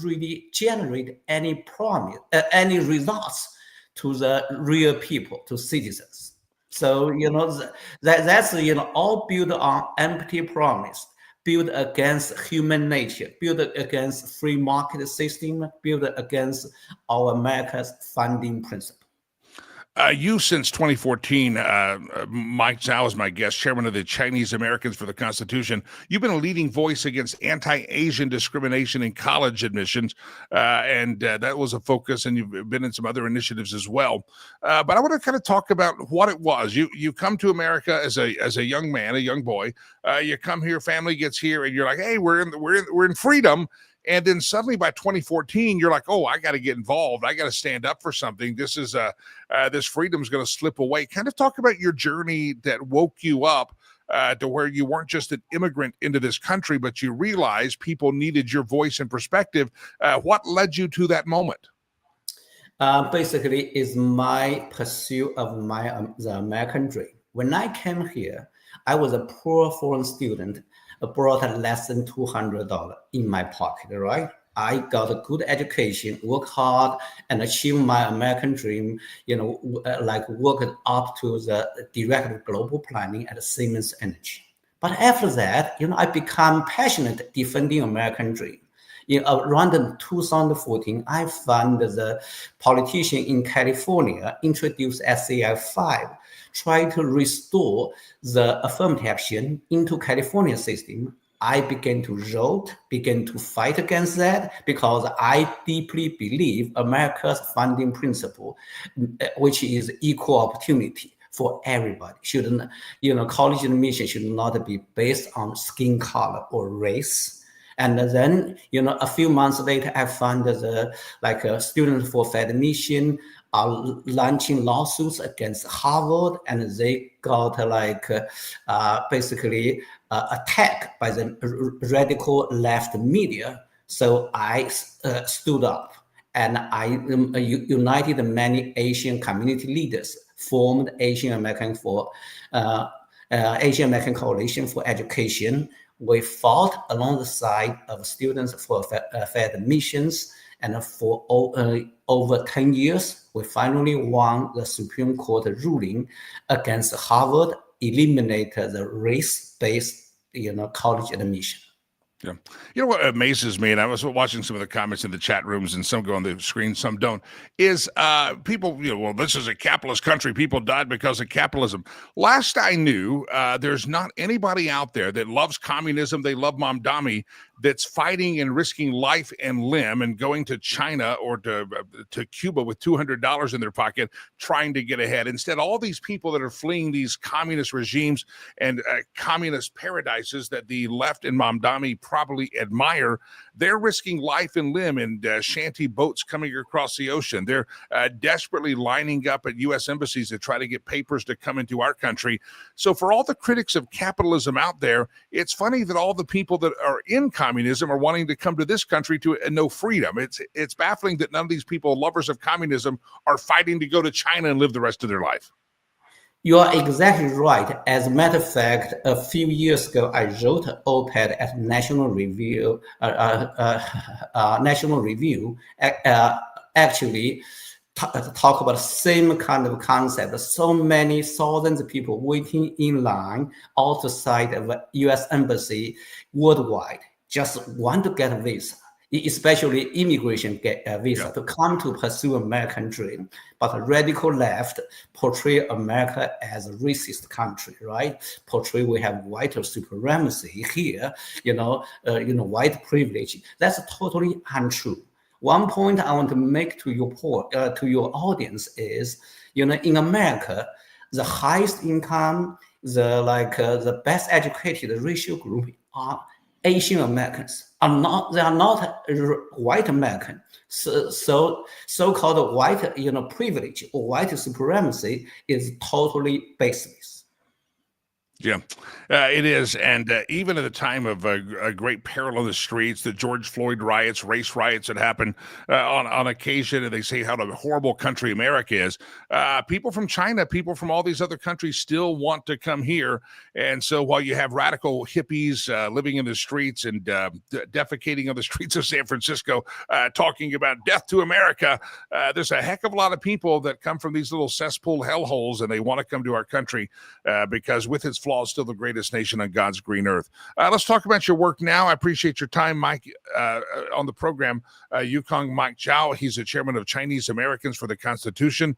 really generate any promise, any results to the real people, to citizens. So that's all built on empty promise, built against human nature, built against free market system, built against our America's founding principle. You, since 2014, Mike Zhao is my guest, chairman of the Chinese Americans for the Constitution. You've been a leading voice against anti-Asian discrimination in college admissions, and that was a focus, and you've been in some other initiatives as well. But I want to kind of talk about what it was. You come to America as a young man, a young boy. You come here, family gets here, and you're like, hey, we're in freedom. And then suddenly by 2014, you're like, oh, I got to get involved. I got to stand up for something. This freedom is going to slip away. Kind of talk about your journey that woke you up to where you weren't just an immigrant into this country, but you realized people needed your voice and perspective. What led you to that moment? Basically, is my pursuit of the American dream. When I came here, I was a poor foreign student. Brought less than $200 in my pocket, right? I got a good education, work hard, and achieve my American dream, like worked up to the director of global planning at Siemens Energy. But after that, I become passionate defending American dream. Around 2014, I found the politician in California introduced SAI 5, try to restore the affirmative action into California system. I began to vote, began to fight against that because I deeply believe America's founding principle, which is equal opportunity for everybody. Shouldn't, college admission should not be based on skin color or race. And then, a few months later, I found the Students for Fair Admission are launching lawsuits against Harvard, and they got basically attacked by the radical left media. So I stood up and I united many Asian community leaders, formed Asian American Coalition for Education. We fought alongside of Students for Fair Admissions, and for over 10 years, we finally won the Supreme Court ruling against Harvard, eliminated the race-based, college admission. Yeah. You know what amazes me, and I was watching some of the comments in the chat rooms, and some go on the screen, some don't, is people, well, this is a capitalist country. People died because of capitalism. Last I knew, there's not anybody out there that loves communism. They love Mamdani, that's fighting and risking life and limb and going to China or to Cuba with $200 in their pocket, trying to get ahead. Instead, all these people that are fleeing these communist regimes and communist paradises that the left and Mamdani probably admire, they're risking life and limb in shanty boats coming across the ocean. They're desperately lining up at U.S. embassies to try to get papers to come into our country. So for all the critics of capitalism out there, it's funny that all the people that are in communism are wanting to come to this country to know freedom. It's baffling that none of these people, lovers of communism, are fighting to go to China and live the rest of their life. You are exactly right. As a matter of fact, a few years ago, I wrote an op-ed at National Review, actually talk about the same kind of concept. So many thousands of people waiting in line outside of a U.S. embassy worldwide, just want to get a visa, especially immigration get a visa to come to pursue American dream. But the radical left portray America as a racist country, right? Portray we have white supremacy here, white privilege. That's totally untrue. One point I want to make to your audience is, in America, the highest income, the best educated racial group are Asian Americans. They are not white American. So-called white, privilege or white supremacy is totally baseless. Yeah, it is. And even at the time of a great peril on the streets, the George Floyd riots, race riots that happen on occasion, and they say how a horrible country America is, people from China, people from all these other countries still want to come here. And so while you have radical hippies living in the streets and defecating on the streets of San Francisco, talking about death to America, there's a heck of a lot of people that come from these little cesspool hellholes, and they want to come to our country because with its flaws, still the greatest nation on God's green earth. Let's talk about your work now. I appreciate your time, Mike, on the program. Yukong Mike Chow, he's the chairman of Chinese Americans for the Constitution.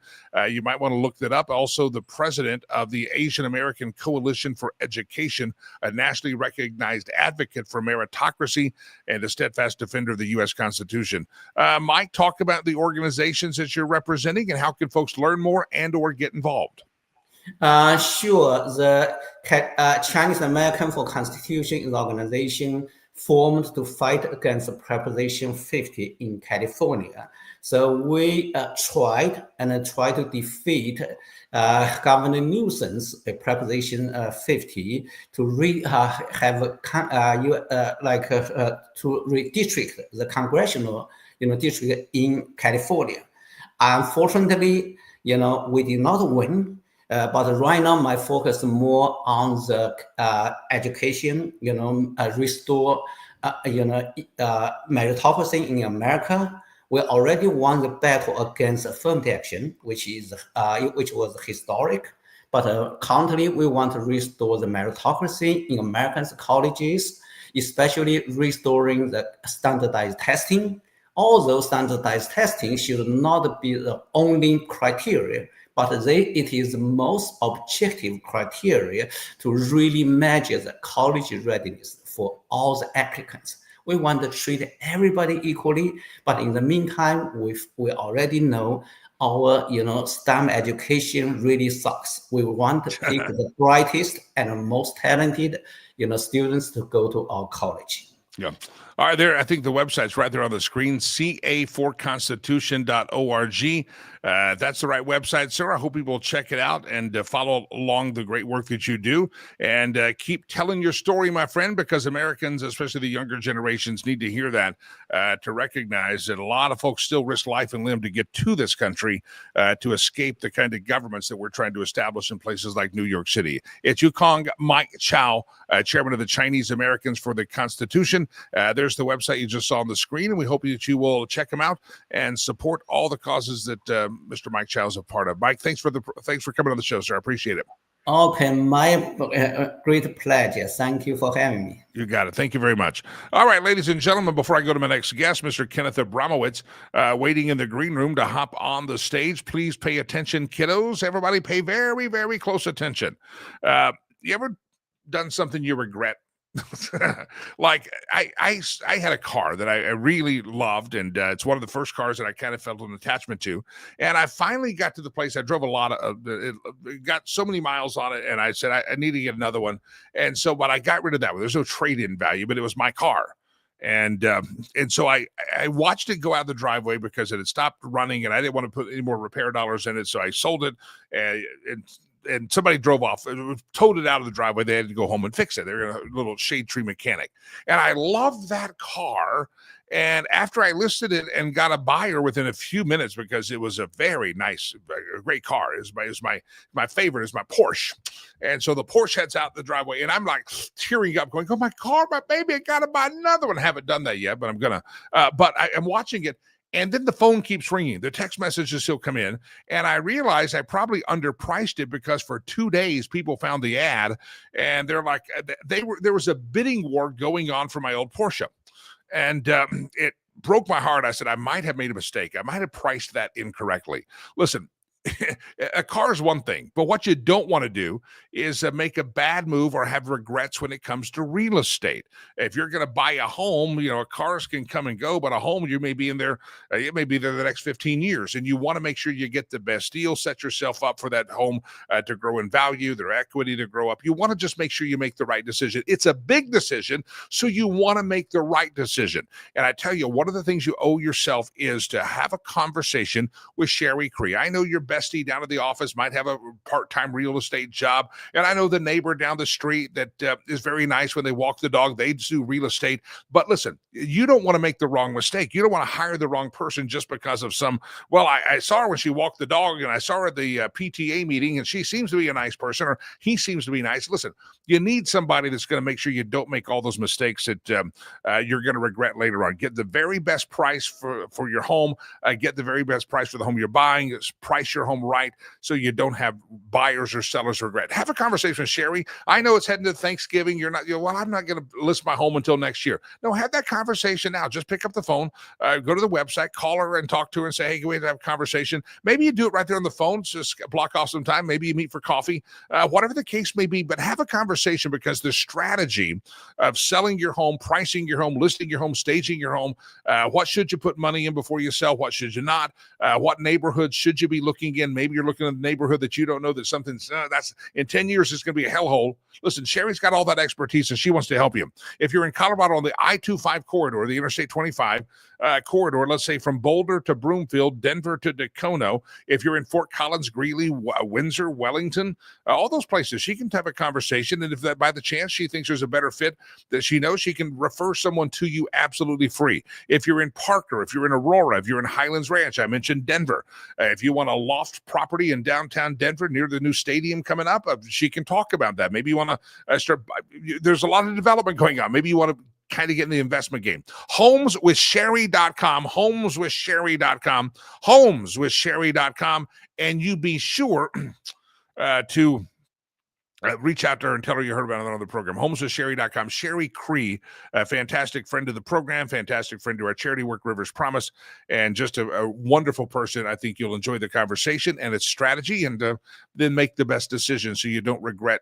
You might want to look that up. Also, the president of the Asian American Coalition for Education, a nationally recognized advocate for meritocracy and a steadfast defender of the U.S. Constitution. Mike, talk about the organizations that you're representing and how can folks learn more and or get involved. Sure. The Chinese American for Constitution is an organization formed to fight against Proposition 50 in California. So we tried to defeat Governor Newsom's Proposition 50 to redistrict the congressional district in California. Unfortunately, we did not win. But right now, my focus is more on the education, restore, meritocracy in America. We already won the battle against affirmative action, which was historic. But currently, we want to restore the meritocracy in American colleges, especially restoring the standardized testing. Although standardized testing should not be the only criteria, but it is the most objective criteria to really measure the college readiness for all the applicants. We want to treat everybody equally, but in the meantime, we already know our STEM education really sucks. We want to pick the brightest and most talented students to go to our college. Yeah. All right, I think the website's right there on the screen, ca4constitution.org. That's the right website, sir. I hope people will check it out and follow along the great work that you do. And keep telling your story, my friend, because Americans, especially the younger generations, need to hear that to recognize that a lot of folks still risk life and limb to get to this country to escape the kind of governments that we're trying to establish in places like New York City. It's Yukong Mike Chow, chairman of the Chinese Americans for the Constitution. There's the website you just saw on the screen, and we hope that you will check them out and support all the causes that Mr. Mike Chow is a part of. Mike, thanks for coming on the show, sir. I appreciate it. Okay, my great pleasure. Thank you for having me. You got it. Thank you very much. All right, ladies and gentlemen, before I go to my next guest, Mr. Kenneth Abramowitz, waiting in the green room to hop on the stage. Please pay attention, kiddos. Everybody pay very, very close attention. You ever done something you regret? Like I had a car that I really loved, and it's one of the first cars that I kind of felt an attachment to. And I finally got to the place. I drove a lot of it, got so many miles on it, and I said I need to get another one. And so, but I got rid of that one. There's no trade-in value, but it was my car. And so I watched it go out the driveway because it had stopped running, and I didn't want to put any more repair dollars in it. So I sold it, and somebody drove off, towed it out of the driveway. They had to go home and fix it. They're a little shade tree mechanic. And I loved that car. And after I listed it and got a buyer within a few minutes, because it was a very nice, great car. It was my favorite is my Porsche. And so the Porsche heads out the driveway, and I'm like tearing up going, oh, my car, my baby, I got to buy another one. I haven't done that yet, but I'm going to. But I'm watching it. And then the phone keeps ringing. The text messages still come in. And I realized I probably underpriced it because for 2 days, people found the ad and they're like, there was a bidding war going on for my old Porsche. And it broke my heart. I said, I might have made a mistake. I might have priced that incorrectly. Listen, a car is one thing, but what you don't want to do is make a bad move or have regrets when it comes to real estate. If you're going to buy a home, cars can come and go, but a home, you may be in there, it may be there the next 15 years, and you want to make sure you get the best deal, set yourself up for that home to grow in value, their equity to grow up. You want to just make sure you make the right decision. It's a big decision, so you want to make the right decision. And I tell you, one of the things you owe yourself is to have a conversation with Sherry Cree. I know you're bestie down at the office might have a part-time real estate job. And I know the neighbor down the street that is very nice when they walk the dog. They do real estate. But listen, you don't want to make the wrong mistake. You don't want to hire the wrong person just because of I saw her when she walked the dog and I saw her at the PTA meeting and she seems to be a nice person or he seems to be nice. Listen, you need somebody that's going to make sure you don't make all those mistakes that you're going to regret later on. Get the very best price for your home. Get the very best price for the home you're buying. Price your home right so you don't have buyers or sellers regret. Have a conversation with Sherry. I know it's heading to Thanksgiving. You're not, I'm not going to list my home until next year. No, have that conversation now. Just pick up the phone, go to the website, call her and talk to her and say, hey, can we have a conversation? Maybe you do it right there on the phone. Just block off some time. Maybe you meet for coffee, whatever the case may be, but have a conversation because the strategy of selling your home, pricing your home, listing your home, staging your home, what should you put money in before you sell? What should you not? What neighborhoods should you be looking in? Maybe you're looking in a neighborhood that you don't know that something's that's in 10 years it's going to be a hellhole. Listen, Sherry's got all that expertise and she wants to help you. If you're in Colorado on the I-25 corridor, the Interstate 25 corridor, let's say from Boulder to Broomfield, Denver to Dacono, if you're in Fort Collins, Greeley, Windsor, Wellington, all those places, she can have a conversation. And if that by the chance she thinks there's a better fit that she knows, she can refer someone to you absolutely free. If you're in Parker, if you're in Aurora, if you're in Highlands Ranch, I mentioned Denver. If you want a loft property in downtown Denver near the new stadium coming up, she can talk about that. Maybe you want to start. There's a lot of development going on. Maybe you want to kind of get in the investment game. Homeswithsherry.com, homeswithsherry.com, homeswithsherry.com, and you be sure to reach out to her and tell her you heard about it on the program. Homeswithsherry.com. Sherry Cree, a fantastic friend of the program, fantastic friend to our charity work, Rivers Promise, and just a wonderful person. I think you'll enjoy the conversation and its strategy, and then make the best decision so you don't regret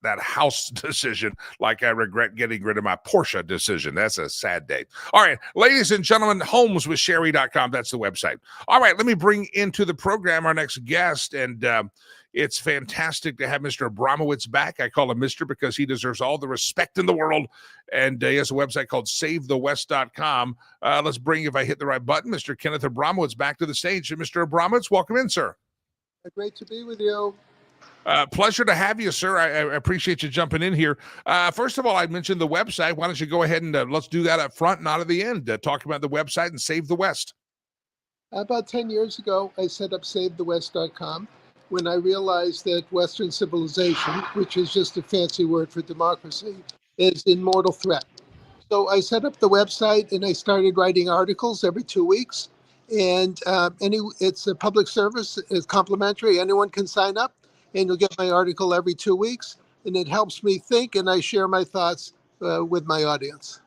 that house decision like I regret getting rid of my Porsche decision. That's a sad day. All right, ladies and gentlemen, homeswithsherry.com. That's the website. All right, let me bring into the program our next guest, and it's fantastic to have Mr. Abramowitz back. I call him Mr. because he deserves all the respect in the world, and he has a website called SaveTheWest.com. Let's bring, if I hit the right button, Mr. Kenneth Abramowitz back to the stage. Mr. Abramowitz, welcome in, sir. Great to be with you. Pleasure to have you, sir. I appreciate you jumping in here. First of all, I mentioned the website. Why don't you go ahead and let's do that up front, not at the end. Talk about the website and Save the West. About 10 years ago, I set up SaveTheWest.com when I realized that Western civilization, which is just a fancy word for democracy, is in mortal threat. So I set up the website and I started writing articles every 2 weeks. And it's a public service. It's complimentary. Anyone can sign up. And you'll get my article every 2 weeks, and it helps me think, and I share my thoughts with my audience.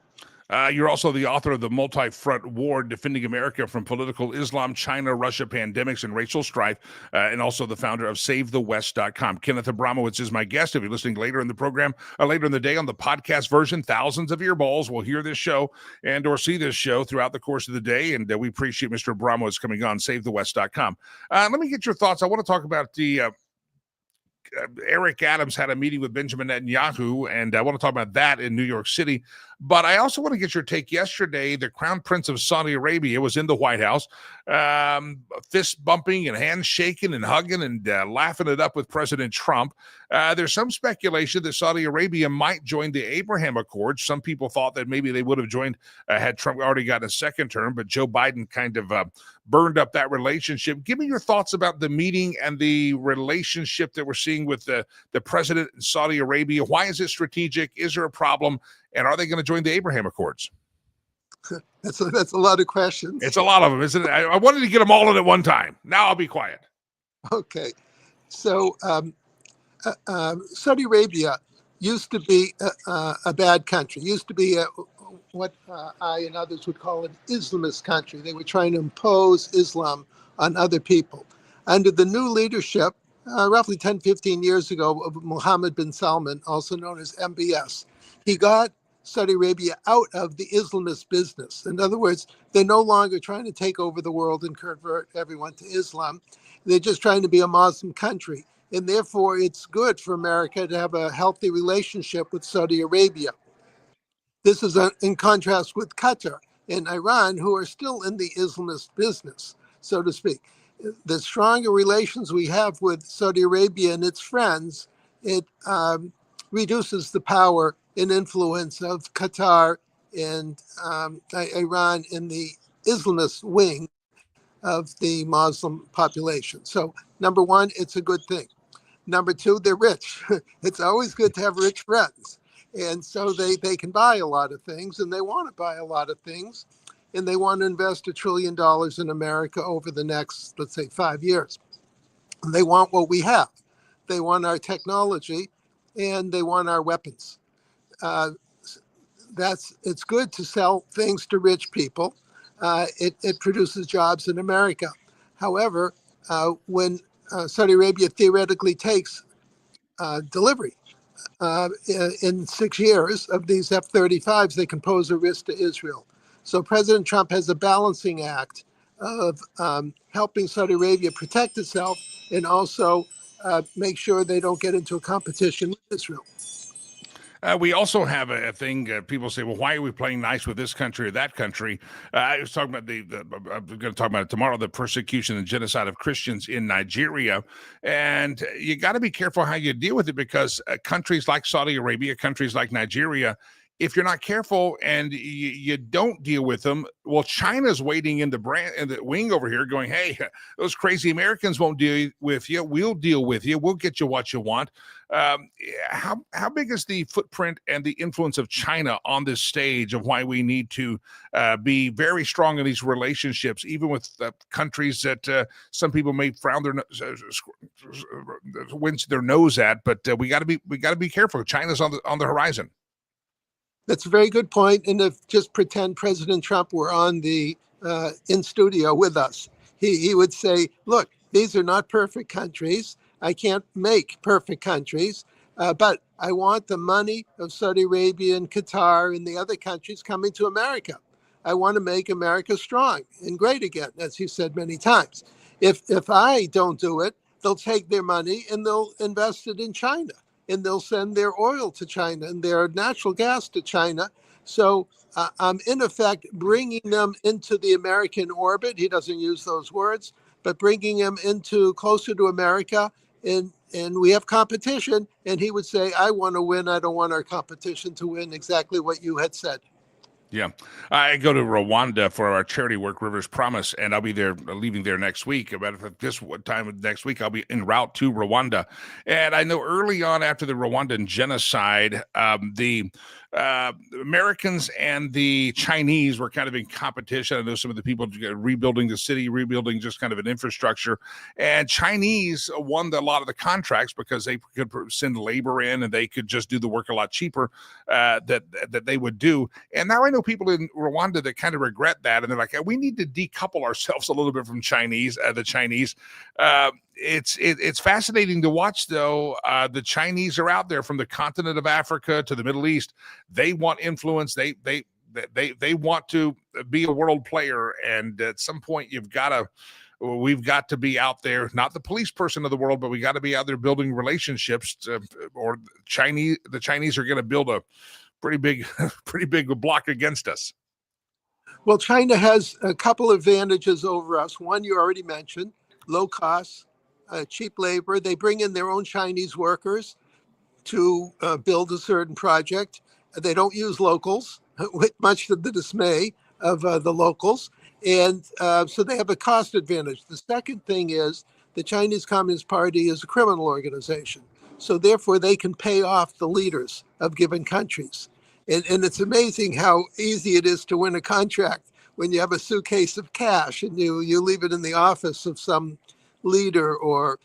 You're also the author of The Multi-Front War, Defending America from Political Islam, China, Russia, Pandemics, and Racial Strife, and also the founder of SaveTheWest.com. Kenneth Abramowitz is my guest. If you're listening later in the program, later in the day on the podcast version, thousands of earballs will hear this show and or see this show throughout the course of the day, and we appreciate Mr. Abramowitz coming on, SaveTheWest.com. Let me get your thoughts. I want to talk about the Eric Adams had a meeting with Benjamin Netanyahu, and I want to talk about that in New York City. But I also want to get your take. Yesterday, the Crown Prince of Saudi Arabia was in the White House, fist bumping and handshaking and hugging and laughing it up with President Trump. There's some speculation that Saudi Arabia might join the Abraham Accords. Some people thought that maybe they would have joined had Trump already gotten a second term, but Joe Biden kind of burned up that relationship. Give me your thoughts about the meeting and the relationship that we're seeing with the president in Saudi Arabia. Why is it strategic? Is there a problem? And are they going to join the Abraham Accords? That's a lot of questions. It's a lot of them, isn't it? I wanted to get them all in at one time. Now I'll be quiet. Okay. So Saudi Arabia used to be a bad country, used to be what I and others would call an Islamist country. They were trying to impose Islam on other people. Under the new leadership, roughly 10, 15 years ago, of Mohammed bin Salman, also known as MBS, he got Saudi Arabia out of the Islamist business. In other words, they're no longer trying to take over the world and convert everyone to Islam. They're just trying to be a Muslim country. And therefore, it's good for America to have a healthy relationship with Saudi Arabia. This is in contrast with Qatar and Iran, who are still in the Islamist business, so to speak. The stronger relations we have with Saudi Arabia and its friends, it reduces the power and influence of Qatar and Iran in the Islamist wing of the Muslim population. So, number one, it's a good thing. Number two, they're rich. It's always good to have rich friends. And so they can buy a lot of things, and they want to buy a lot of things, and they want to invest $1 trillion in America over the next, let's say, 5 years. And they want what we have. They want our technology, and they want our weapons. It's good to sell things to rich people. It produces jobs in America. However, when Saudi Arabia theoretically takes delivery in 6 years of these F-35s, they can pose a risk to Israel. So President Trump has a balancing act of helping Saudi Arabia protect itself and also make sure they don't get into a competition with Israel. We also have a thing. People say, "Well, why are we playing nice with this country or that country?" I was talking about I'm going to talk about it tomorrow. The persecution and genocide of Christians in Nigeria, and you got to be careful how you deal with it because countries like Saudi Arabia, countries like Nigeria, if you're not careful and you don't deal with them, well, China's waiting in the wing over here, going, "Hey, those crazy Americans won't deal with you. We'll deal with you. We'll get you what you want." How big is the footprint and the influence of China on this stage of why we need to be very strong in these relationships, even with countries that some people may frown wince their nose at, but we got to be careful. China's on the horizon. That's a very good point. And if just pretend President Trump were on the in studio with us, he would say, "Look, these are not perfect countries. I can't make perfect countries, but I want the money of Saudi Arabia and Qatar and the other countries coming to America. I want to make America strong and great again," as he said many times. If I don't do it, they'll take their money and they'll invest it in China, and they'll send their oil to China and their natural gas to China. So I'm in effect bringing them into the American orbit. He doesn't use those words, but bringing them into closer to America. And we have competition, and he would say, "I want to win. I don't want our competition to win," exactly what you had said. Yeah. I go to Rwanda for our charity work, Rivers Promise, and I'll be there, leaving there next week. About this time next week, I'll be en route to Rwanda. And I know early on after the Rwandan genocide, the Americans and the Chinese were kind of in competition. I know some of the people rebuilding the city, rebuilding just kind of an infrastructure. And Chinese won a lot of the contracts because they could send labor in and they could just do the work a lot cheaper that they would do. And now I know people in Rwanda that kind of regret that. And they're like, we need to decouple ourselves a little bit from the Chinese. It's fascinating to watch, though. The Chinese are out there from the continent of Africa to the Middle East. They want influence. They want to be a world player. And at some point, we've got to be out there, not the police person of the world, but we got to be out there building relationships. Or the Chinese are going to build a pretty big block against us. Well, China has a couple of advantages over us. One you already mentioned: low costs, cheap labor. They bring in their own Chinese workers to build a certain project. They don't use locals, much to the dismay of the locals. And so they have a cost advantage. The second thing is the Chinese Communist Party is a criminal organization. So therefore, they can pay off the leaders of given countries. And it's amazing how easy it is to win a contract when you have a suitcase of cash and you leave it in the office of some leader or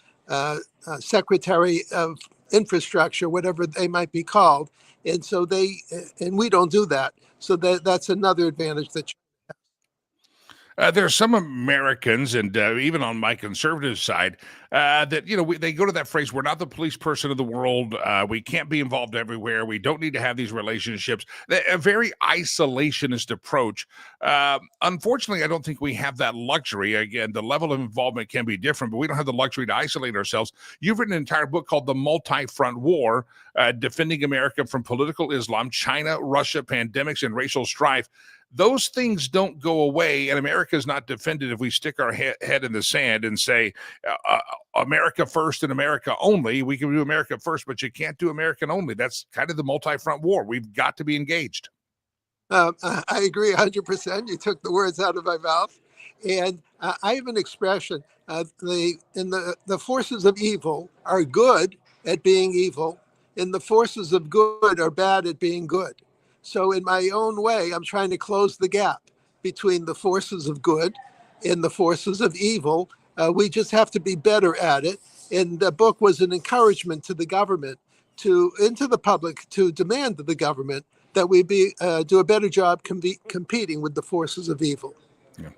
secretary of infrastructure, whatever they might be called. And so and we don't do that. So that's another advantage that There are some Americans, and even on my conservative side, that they go to that phrase: "We're not the police person of the world. We can't be involved everywhere. We don't need to have these relationships." A very isolationist approach. Unfortunately, I don't think we have that luxury. Again, the level of involvement can be different, but we don't have the luxury to isolate ourselves. You've written an entire book called "The Multi-Front War: Defending America from Political Islam, China, Russia, Pandemics, and Racial Strife." Those things don't go away, and America is not defended if we stick our head in the sand and say, America first and America only. We can do America first, but you can't do American only. That's kind of the multi-front war. We've got to be engaged. I agree 100%. You took the words out of my mouth. And I have an expression. The forces of evil are good at being evil, and the forces of good are bad at being good. So in my own way, I'm trying to close the gap between the forces of good and the forces of evil. We just have to be better at it. And the book was an encouragement to the government, to the public, to demand of the government that we do a better job competing with the forces of evil. Yeah.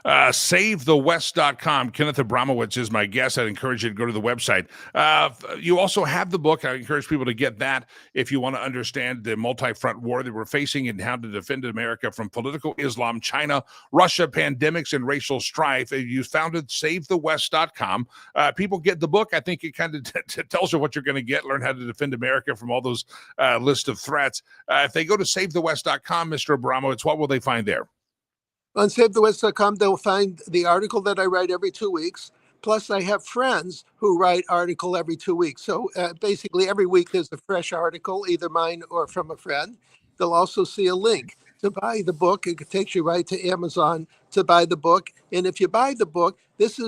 SaveTheWest.com. Kenneth Abramowitz is my guest. I'd encourage you to go to the website. You also have the book. I encourage people to get that if you want to understand the multi-front war that we're facing and how to defend America from political Islam, China, Russia, pandemics, and racial strife. You founded SaveTheWest.com. People get the book. I think it kind of tells you what you're going to get, learn how to defend America from all those list of threats. If they go to SaveTheWest.com, Mr. Abramowitz, what will they find there? On SaveTheWest.com, they'll find the article that I write every 2 weeks. Plus, I have friends who write article every 2 weeks. So basically, every week there's a fresh article, either mine or from a friend. They'll also see a link to buy the book. It takes you right to Amazon to buy the book. And if you buy the book, this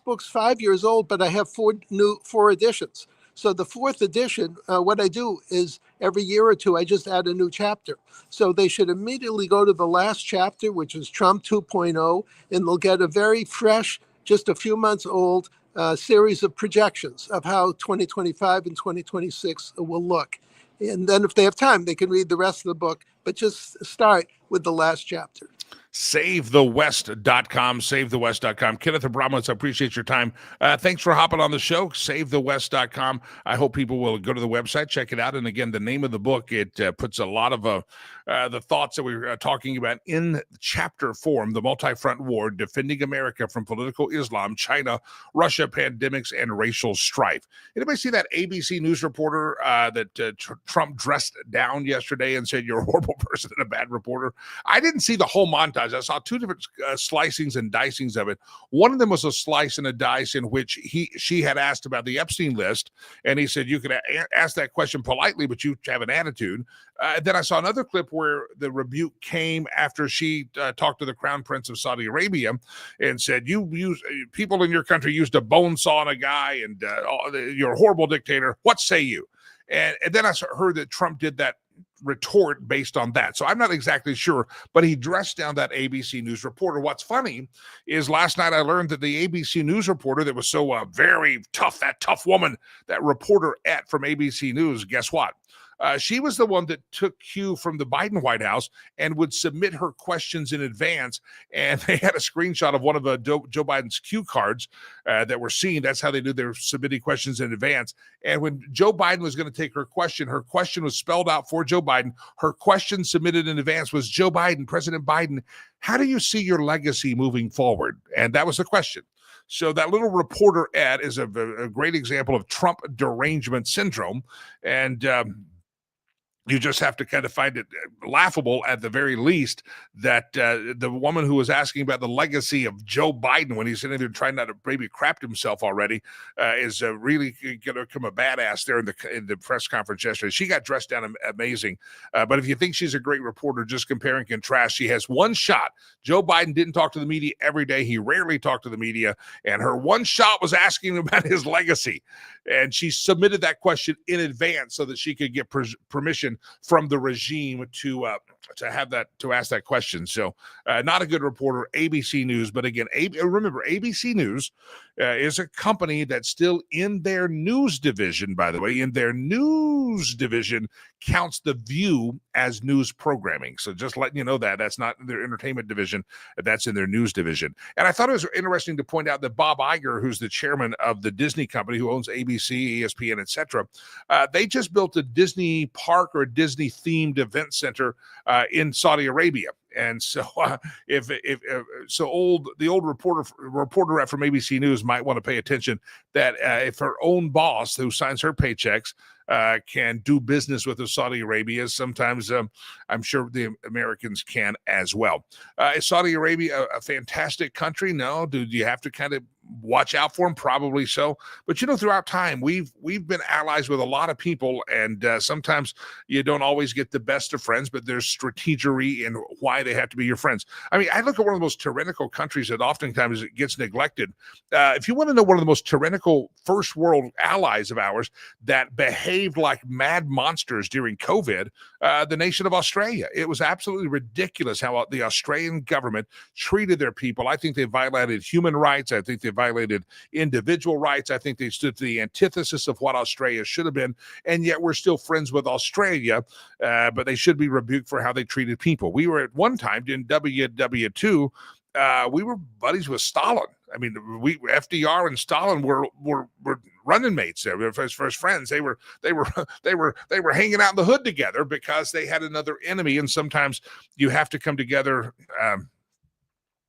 book's 5 years old, but I have four editions. So the fourth edition, what I do is every year or two, I just add a new chapter. So they should immediately go to the last chapter, which is Trump 2.0, and they'll get a very fresh, just a few months old series of projections of how 2025 and 2026 will look. And then if they have time, they can read the rest of the book, but just start with the last chapter. SaveTheWest.com, SaveTheWest.com. Kenneth Abramowitz, I appreciate your time. Thanks for hopping on the show. SaveTheWest.com. I hope people will go to the website, check it out. And again, the name of the book, it puts a lot of the thoughts that we were talking about in chapter form, The Multi-Front War, Defending America from Political Islam, China, Russia, Pandemics, and Racial Strife. Anybody see that ABC News reporter that Trump dressed down yesterday and said, "You're a horrible person and a bad reporter"? I didn't see the whole montage. I saw two different slicings and dicings of it. One of them was a slice and a dice in which she had asked about the Epstein list, and he said, "You could ask that question politely, but you have an attitude." Then I saw another clip where the rebuke came after she talked to the Crown Prince of Saudi Arabia and said, people in your country used a bone saw on a guy, and you're a horrible dictator. What say you? And then I heard that Trump did that retort based on that. So I'm not exactly sure, but he dressed down that ABC News reporter. What's funny is last night I learned that the ABC News reporter that was so very tough, that tough woman, that reporter from ABC News, guess what? She was the one that took cue from the Biden White House and would submit her questions in advance. And they had a screenshot of one of Joe Biden's cue cards that were seen. That's how they knew they were submitting questions in advance. And when Joe Biden was going to take her question was spelled out for Joe Biden. Her question submitted in advance was, "Joe Biden, President Biden, how do you see your legacy moving forward?" And that was the question. So that little reporter ad is a great example of Trump derangement syndrome. And you just have to kind of find it laughable at the very least that the woman who was asking about the legacy of Joe Biden when he's sitting there trying not to maybe crapped himself already is really going to become a badass there in the press conference yesterday. She got dressed down amazing. But if you think she's a great reporter, just compare and contrast. She has one shot. Joe Biden didn't talk to the media every day. He rarely talked to the media. And her one shot was asking about his legacy. and she submitted that question in advance so that she could get permission from the regime to ask that question. So not a good reporter. ABC News, but again, remember, ABC News is a company that's still in their news division, by the way. In their news division counts The View as news programming. So just letting you know that's not their entertainment division. That's in their news division. And I thought it was interesting to point out that Bob Iger, who's the chairman of the Disney company who owns ABC, ESPN, etc., they just built a Disney park or a Disney themed event center in Saudi Arabia. And so, the old reporter from ABC News might want to pay attention that if her own boss, who signs her paychecks, can do business with the Saudi Arabia, sometimes I'm sure the Americans can as well. Is Saudi Arabia a fantastic country? No. Do you have to kind of watch out for them? Probably so. But throughout time, we've been allies with a lot of people, and sometimes you don't always get the best of friends, but there's strategery in why they have to be your friends. I mean, I look at one of the most tyrannical countries that oftentimes it gets neglected. If you want to know one of the most tyrannical first world allies of ours that behaved like mad monsters during COVID, the nation of Australia. It was absolutely ridiculous how the Australian government treated their people. I think they violated human rights. I think they violated individual rights. I think they stood to the antithesis of what Australia should have been, and yet we're still friends with Australia, but they should be rebuked for how they treated people. We were at one time in WW2, we were buddies with Stalin. I mean, FDR and Stalin were running mates there as friends. They were hanging out in the hood together because they had another enemy, and sometimes you have to come together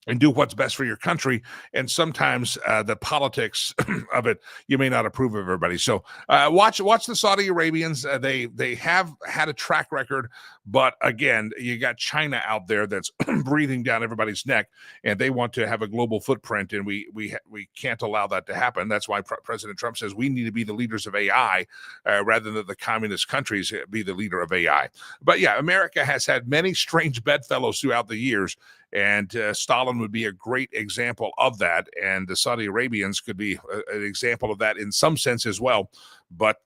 and do what's best for your country. And sometimes the politics of it, you may not approve of everybody. So watch the Saudi Arabians. They have had a track record, but again, you got China out there that's breathing down everybody's neck, and they want to have a global footprint, and we can't allow that to happen. That's why President Trump says we need to be the leaders of AI rather than the communist countries be the leader of AI. But yeah, America has had many strange bedfellows throughout the years, and Stalin would be a great example of that, and the Saudi Arabians could be an example of that in some sense as well, but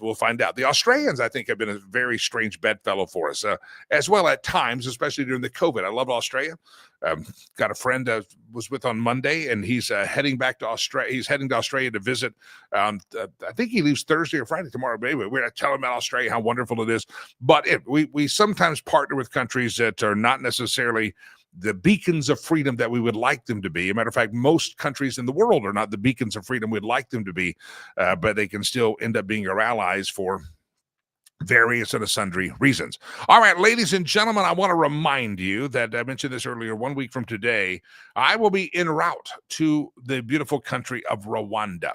we'll find out. The Australians, I think, have been a very strange bedfellow for us as well at times, especially during the COVID. I love Australia. Got a friend I was with on Monday, and he's heading back to Australia. He's heading to Australia to visit. I think he leaves Thursday or Friday tomorrow. Maybe we're going to tell him about Australia, how wonderful it is. But we sometimes partner with countries that are not necessarily the beacons of freedom that we would like them to be. As a matter of fact, most countries in the world are not the beacons of freedom we'd like them to be, but they can still end up being our allies for various and sundry reasons. All right, ladies and gentlemen, I want to remind you that I mentioned this earlier, 1 week from today, I will be en route to the beautiful country of Rwanda.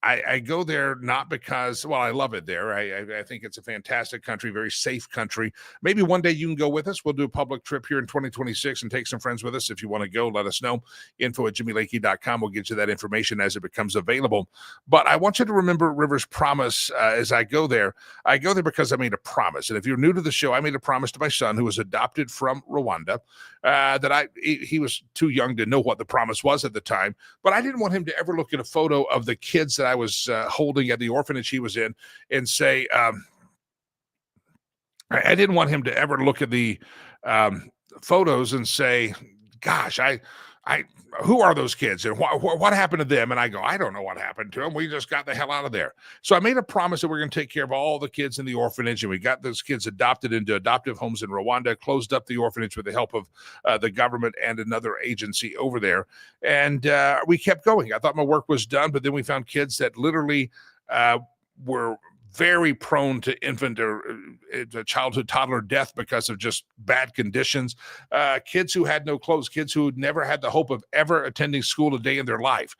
I go there not because, well, I love it there. I think it's a fantastic country, very safe country. Maybe one day you can go with us. We'll do a public trip here in 2026 and take some friends with us. If you want to go, let us know. info@jimmylakey.com. We'll get you that information as it becomes available. But I want you to remember River's promise as I go there. I go there because I made a promise. And if you're new to the show, I made a promise to my son, who was adopted from Rwanda, that he was too young to know what the promise was at the time, but I didn't want him to ever look at a photo of the kids that I was holding at the orphanage he was in and say, I didn't want him to ever look at the photos and say, gosh, who are those kids and what happened to them? And I go, I don't know what happened to them. We just got the hell out of there. So I made a promise that we're going to take care of all the kids in the orphanage, and we got those kids adopted into adoptive homes in Rwanda, closed up the orphanage with the help of the government and another agency over there. And we kept going. I thought my work was done, but then we found kids that literally were very prone to infant or childhood toddler death because of just bad conditions. Kids who had no clothes, kids who never had the hope of ever attending school a day in their life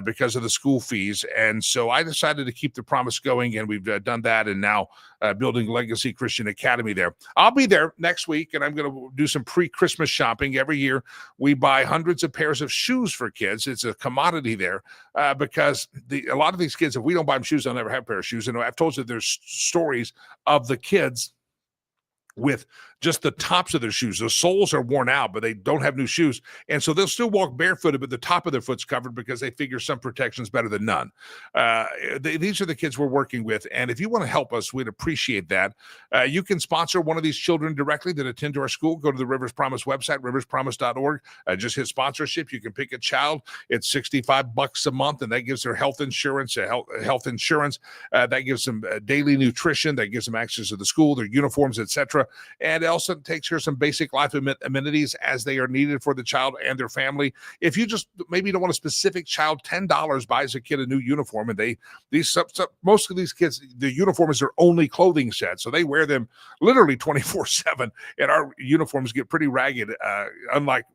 because of the school fees. And so I decided to keep the promise going, and we've done that, and now building Legacy Christian Academy there. I'll be there next week, and I'm going to do some pre-Christmas shopping. Every year we buy hundreds of pairs of shoes for kids. It's a commodity there because a lot of these kids, if we don't buy them shoes, they'll never have a pair of shoes. And I've told you there's stories of the kids with just the tops of their shoes. The soles are worn out, but they don't have new shoes. And so they'll still walk barefooted, but the top of their foot's covered because they figure some protection's better than none. These are the kids we're working with. And if you want to help us, we'd appreciate that. You can sponsor one of these children directly that attend to our school. Go to the Rivers Promise website, riverspromise.org. Just hit sponsorship. You can pick a child. It's $65 a month, and that gives their health insurance, health insurance. That gives them daily nutrition. That gives them access to the school, their uniforms, etc. And it also takes care of some basic life amenities as they are needed for the child and their family. If you just maybe don't want a specific child, $10 buys a kid a new uniform, and most of these kids, the uniform is their only clothing set, so they wear them literally 24/7. And our uniforms get pretty ragged. Unlike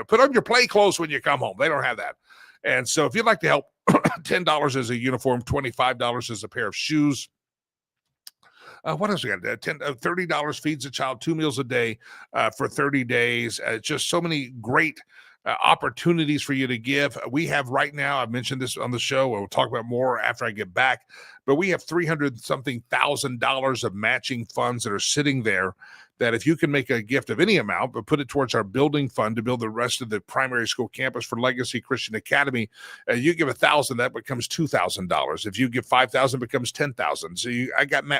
put on your play clothes when you come home. They don't have that. And so if you'd like to help, $10 is a uniform, $25 is a pair of shoes. What else we got? $30 feeds a child 2 meals a day for 30 days. Just so many great opportunities for you to give. We have right now, I've mentioned this on the show. We'll talk about more after I get back, but we have $300-something thousand of matching funds that are sitting there that if you can make a gift of any amount, but put it towards our building fund to build the rest of the primary school campus for Legacy Christian Academy, you give $1,000, that becomes $2,000. If you give $5,000, it becomes $10,000. So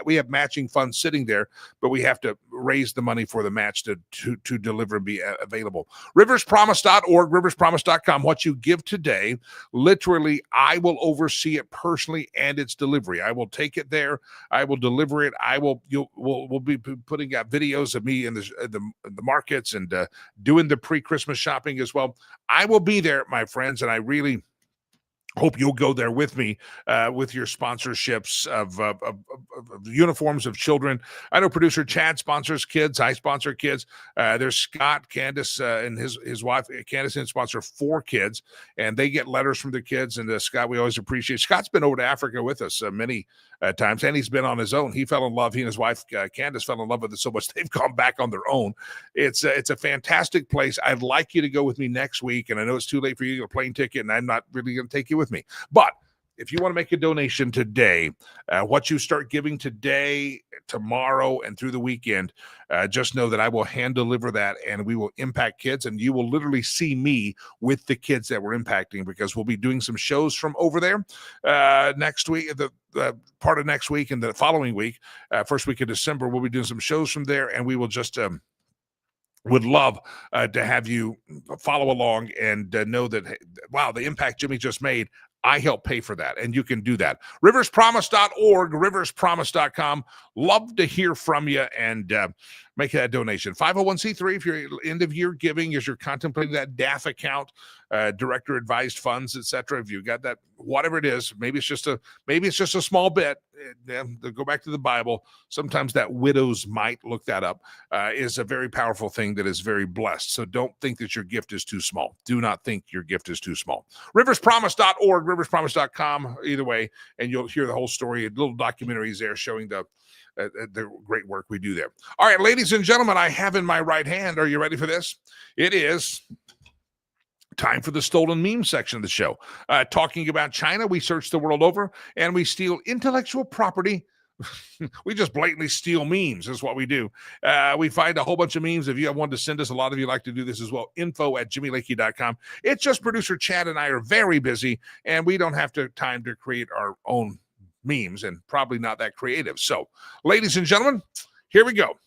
we have matching funds sitting there, but we have to raise the money for the match to deliver and be available. Riverspromise.org, riverspromise.com. What you give today, literally, I will oversee it personally and its delivery. I will take it there. I will deliver it. We'll be putting out videos of me in the markets and doing the pre-Christmas shopping as well. I will be there, my friends, and I really hope you'll go there with me with your sponsorships of uniforms of children. I know producer Chad sponsors kids. I sponsor kids. There's Scott, Candace, and his wife, Candace, and sponsor 4 kids, and they get letters from their kids. And Scott, we always appreciate. Scott's been over to Africa with us many times, and he's been on his own. He fell in love. He and his wife, Candace, fell in love with it so much they've gone back on their own. It's a fantastic place. I'd like you to go with me next week, and I know it's too late for you to get a plane ticket, and I'm not really going to take you with me. But if you want to make a donation today, what you start giving today, tomorrow, and through the weekend, just know that I will hand deliver that, and we will impact kids, and you will literally see me with the kids that we're impacting, because we'll be doing some shows from over there next week, the part of next week and the following week, first week of December, we'll be doing some shows from there, and we will just would love to have you follow along and know that, wow, the impact Jimmy just made, I help pay for that, and you can do that. Riverspromise.org, riverspromise.com. Love to hear from you and make that donation. 501c3 if you're end of year giving, as you're contemplating that DAF account, director advised funds, etc. If you got that, whatever it is, maybe it's just a small bit. Go back to the Bible. Sometimes that widow's mite, look that up, is a very powerful thing that is very blessed. So don't think that your gift is too small. Do not think your gift is too small. Riverspromise.org, riverspromise.com, either way, and you'll hear the whole story. Little documentaries there showing the great work we do there. All right, ladies and gentlemen, I have in my right hand, are you ready for this? It is time for the stolen meme section of the show. Talking about China, we search the world over and we steal intellectual property. We just blatantly steal memes is what we do. We find a whole bunch of memes. If you have one to send us, a lot of you like to do this as well. info@jimmylakey.com. It's just producer Chad and I are very busy, and we don't have time to create our own memes, and probably not that creative. So, ladies and gentlemen, here we go.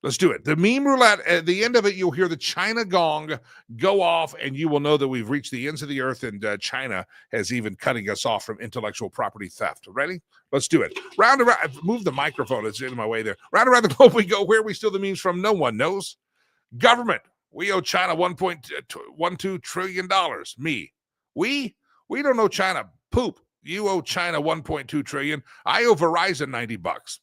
Let's do it. The meme roulette, at the end of it, you'll hear the China gong go off, and you will know that we've reached the ends of the earth, and China has even cutting us off from intellectual property theft. Ready? Let's do it. Round around. I've moved the microphone. It's in my way there. Round around the globe we go. Where we steal the memes from, no one knows. Government. We owe China $1.12 trillion. Me. We don't owe China poop. You owe China $1.2 trillion. I owe Verizon $90.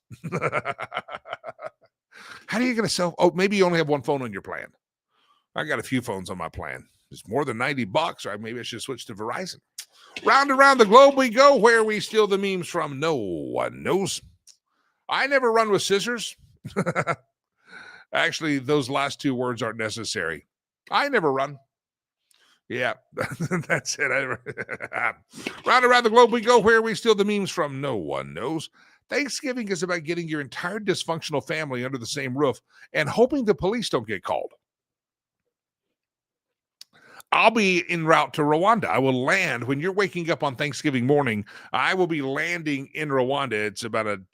How are you going to sell? Oh, maybe you only have one phone on your plan. I got a few phones on my plan. It's more than $90, right? Maybe I should switch to Verizon. Round around the globe we go. Where we steal the memes from, no one knows. I never run with scissors. Actually, those last 2 words aren't necessary. I never run. Yeah, that's it. Round around the globe we go. Where we steal the memes from, no one knows. Thanksgiving is about getting your entire dysfunctional family under the same roof and hoping the police don't get called. I'll be en route to Rwanda. I will land when you're waking up on Thanksgiving morning. I will be landing in Rwanda. It's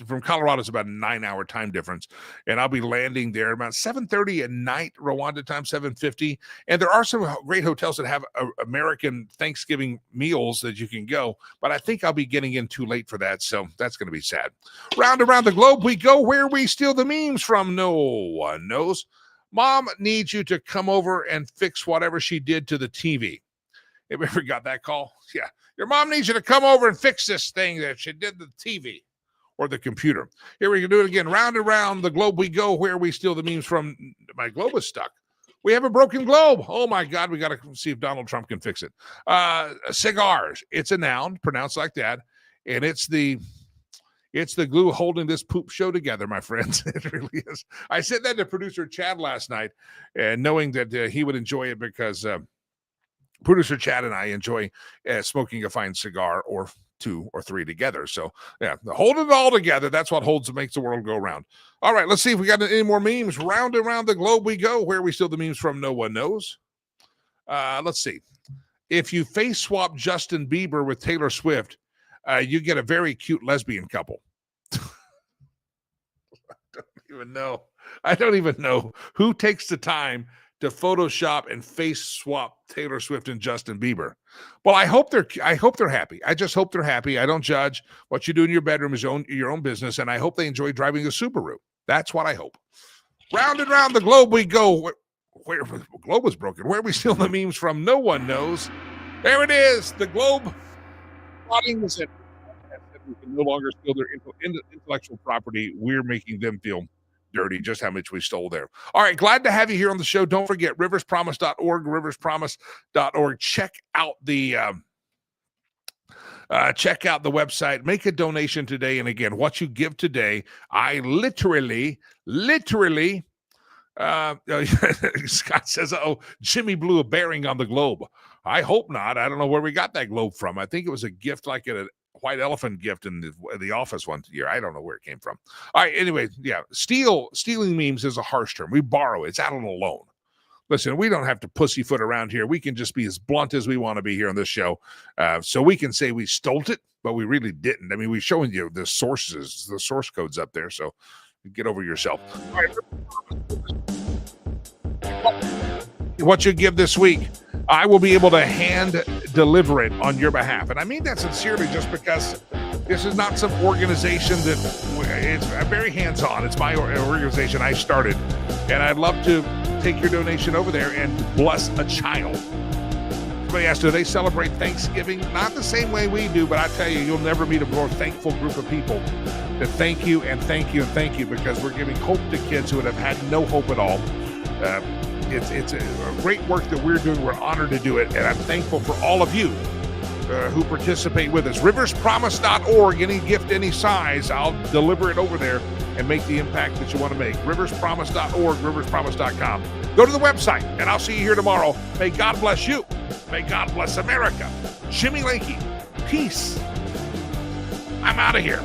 from Colorado, it's about a 9-hour time difference. And I'll be landing there about 7:30 at night, Rwanda time, 7:50. And there are some great hotels that have American Thanksgiving meals that you can go. But I think I'll be getting in too late for that. So that's going to be sad. Round around the globe we go, where we steal the memes from. No one knows. Mom needs you to come over and fix whatever she did to the TV. Have you ever got that call? Yeah. Your mom needs you to come over and fix this thing that she did to the TV or the computer. Here we can do it again. Round and round the globe we go, where we steal the memes from. My globe is stuck. We have a broken globe. Oh, my God. We got to see if Donald Trump can fix it. Cigars. It's a noun, pronounced like that. And it's the glue holding this poop show together, my friends. It really is. I said that to producer Chad last night, and knowing that he would enjoy it because producer Chad and I enjoy smoking a fine cigar or 2 or 3 together. So, yeah, hold it all together. That's what makes the world go round. All right, let's see if we got any more memes. Round and round the globe we go. Where we steal the memes from, no one knows. Let's see. If you face swap Justin Bieber with Taylor Swift, you get a very cute lesbian couple. I don't even know who takes the time to Photoshop and face swap Taylor Swift and Justin Bieber. Well, I hope they're happy. I just hope they're happy. I don't judge. What you do in your bedroom is your own business, and I hope they enjoy driving a Subaru. That's what I hope. Round and round the globe we go. Where the globe was broken. Where we steal the memes from, no one knows. There it is. The globe. Plotting was it. We can no longer steal their intellectual property. We're making them feel dirty, just how much we stole there. All right, glad to have you here on the show. Don't forget, riverspromise.org, riverspromise.org. Check out the website. Make a donation today. And again, what you give today, I literally, Scott says, Jimmy blew a bearing on the globe. I hope not. I don't know where we got that globe from. I think it was a gift like a white elephant gift in the office one year. I don't know where it came from. All right. Anyway, yeah. Stealing memes is a harsh term. We borrow. It's out on a loan. Listen, we don't have to pussyfoot around here. We can just be as blunt as we want to be here on this show. So we can say we stole it, but we really didn't. I mean, we're showing you the sources, the source codes up there. So get over yourself. All right. What you give this week, I will be able to hand deliver it on your behalf. And I mean that sincerely, just because this is not some organization that it's very hands-on. It's my organization I started. And I'd love to take your donation over there and bless a child. Somebody asked, do they celebrate Thanksgiving? Not the same way we do, but I tell you, you'll never meet a more thankful group of people to thank you and thank you and thank you, because we're giving hope to kids who would have had no hope at all. It's a great work that we're doing. We're honored to do it, and I'm thankful for all of you who participate with us. Riverspromise.org, any gift, any size, I'll deliver it over there and make the impact that you want to make. Riverspromise.org, riverspromise.com. Go to the website, and I'll see you here tomorrow. May God bless you. May God bless America. Jimmy Lakey, peace. I'm out of here.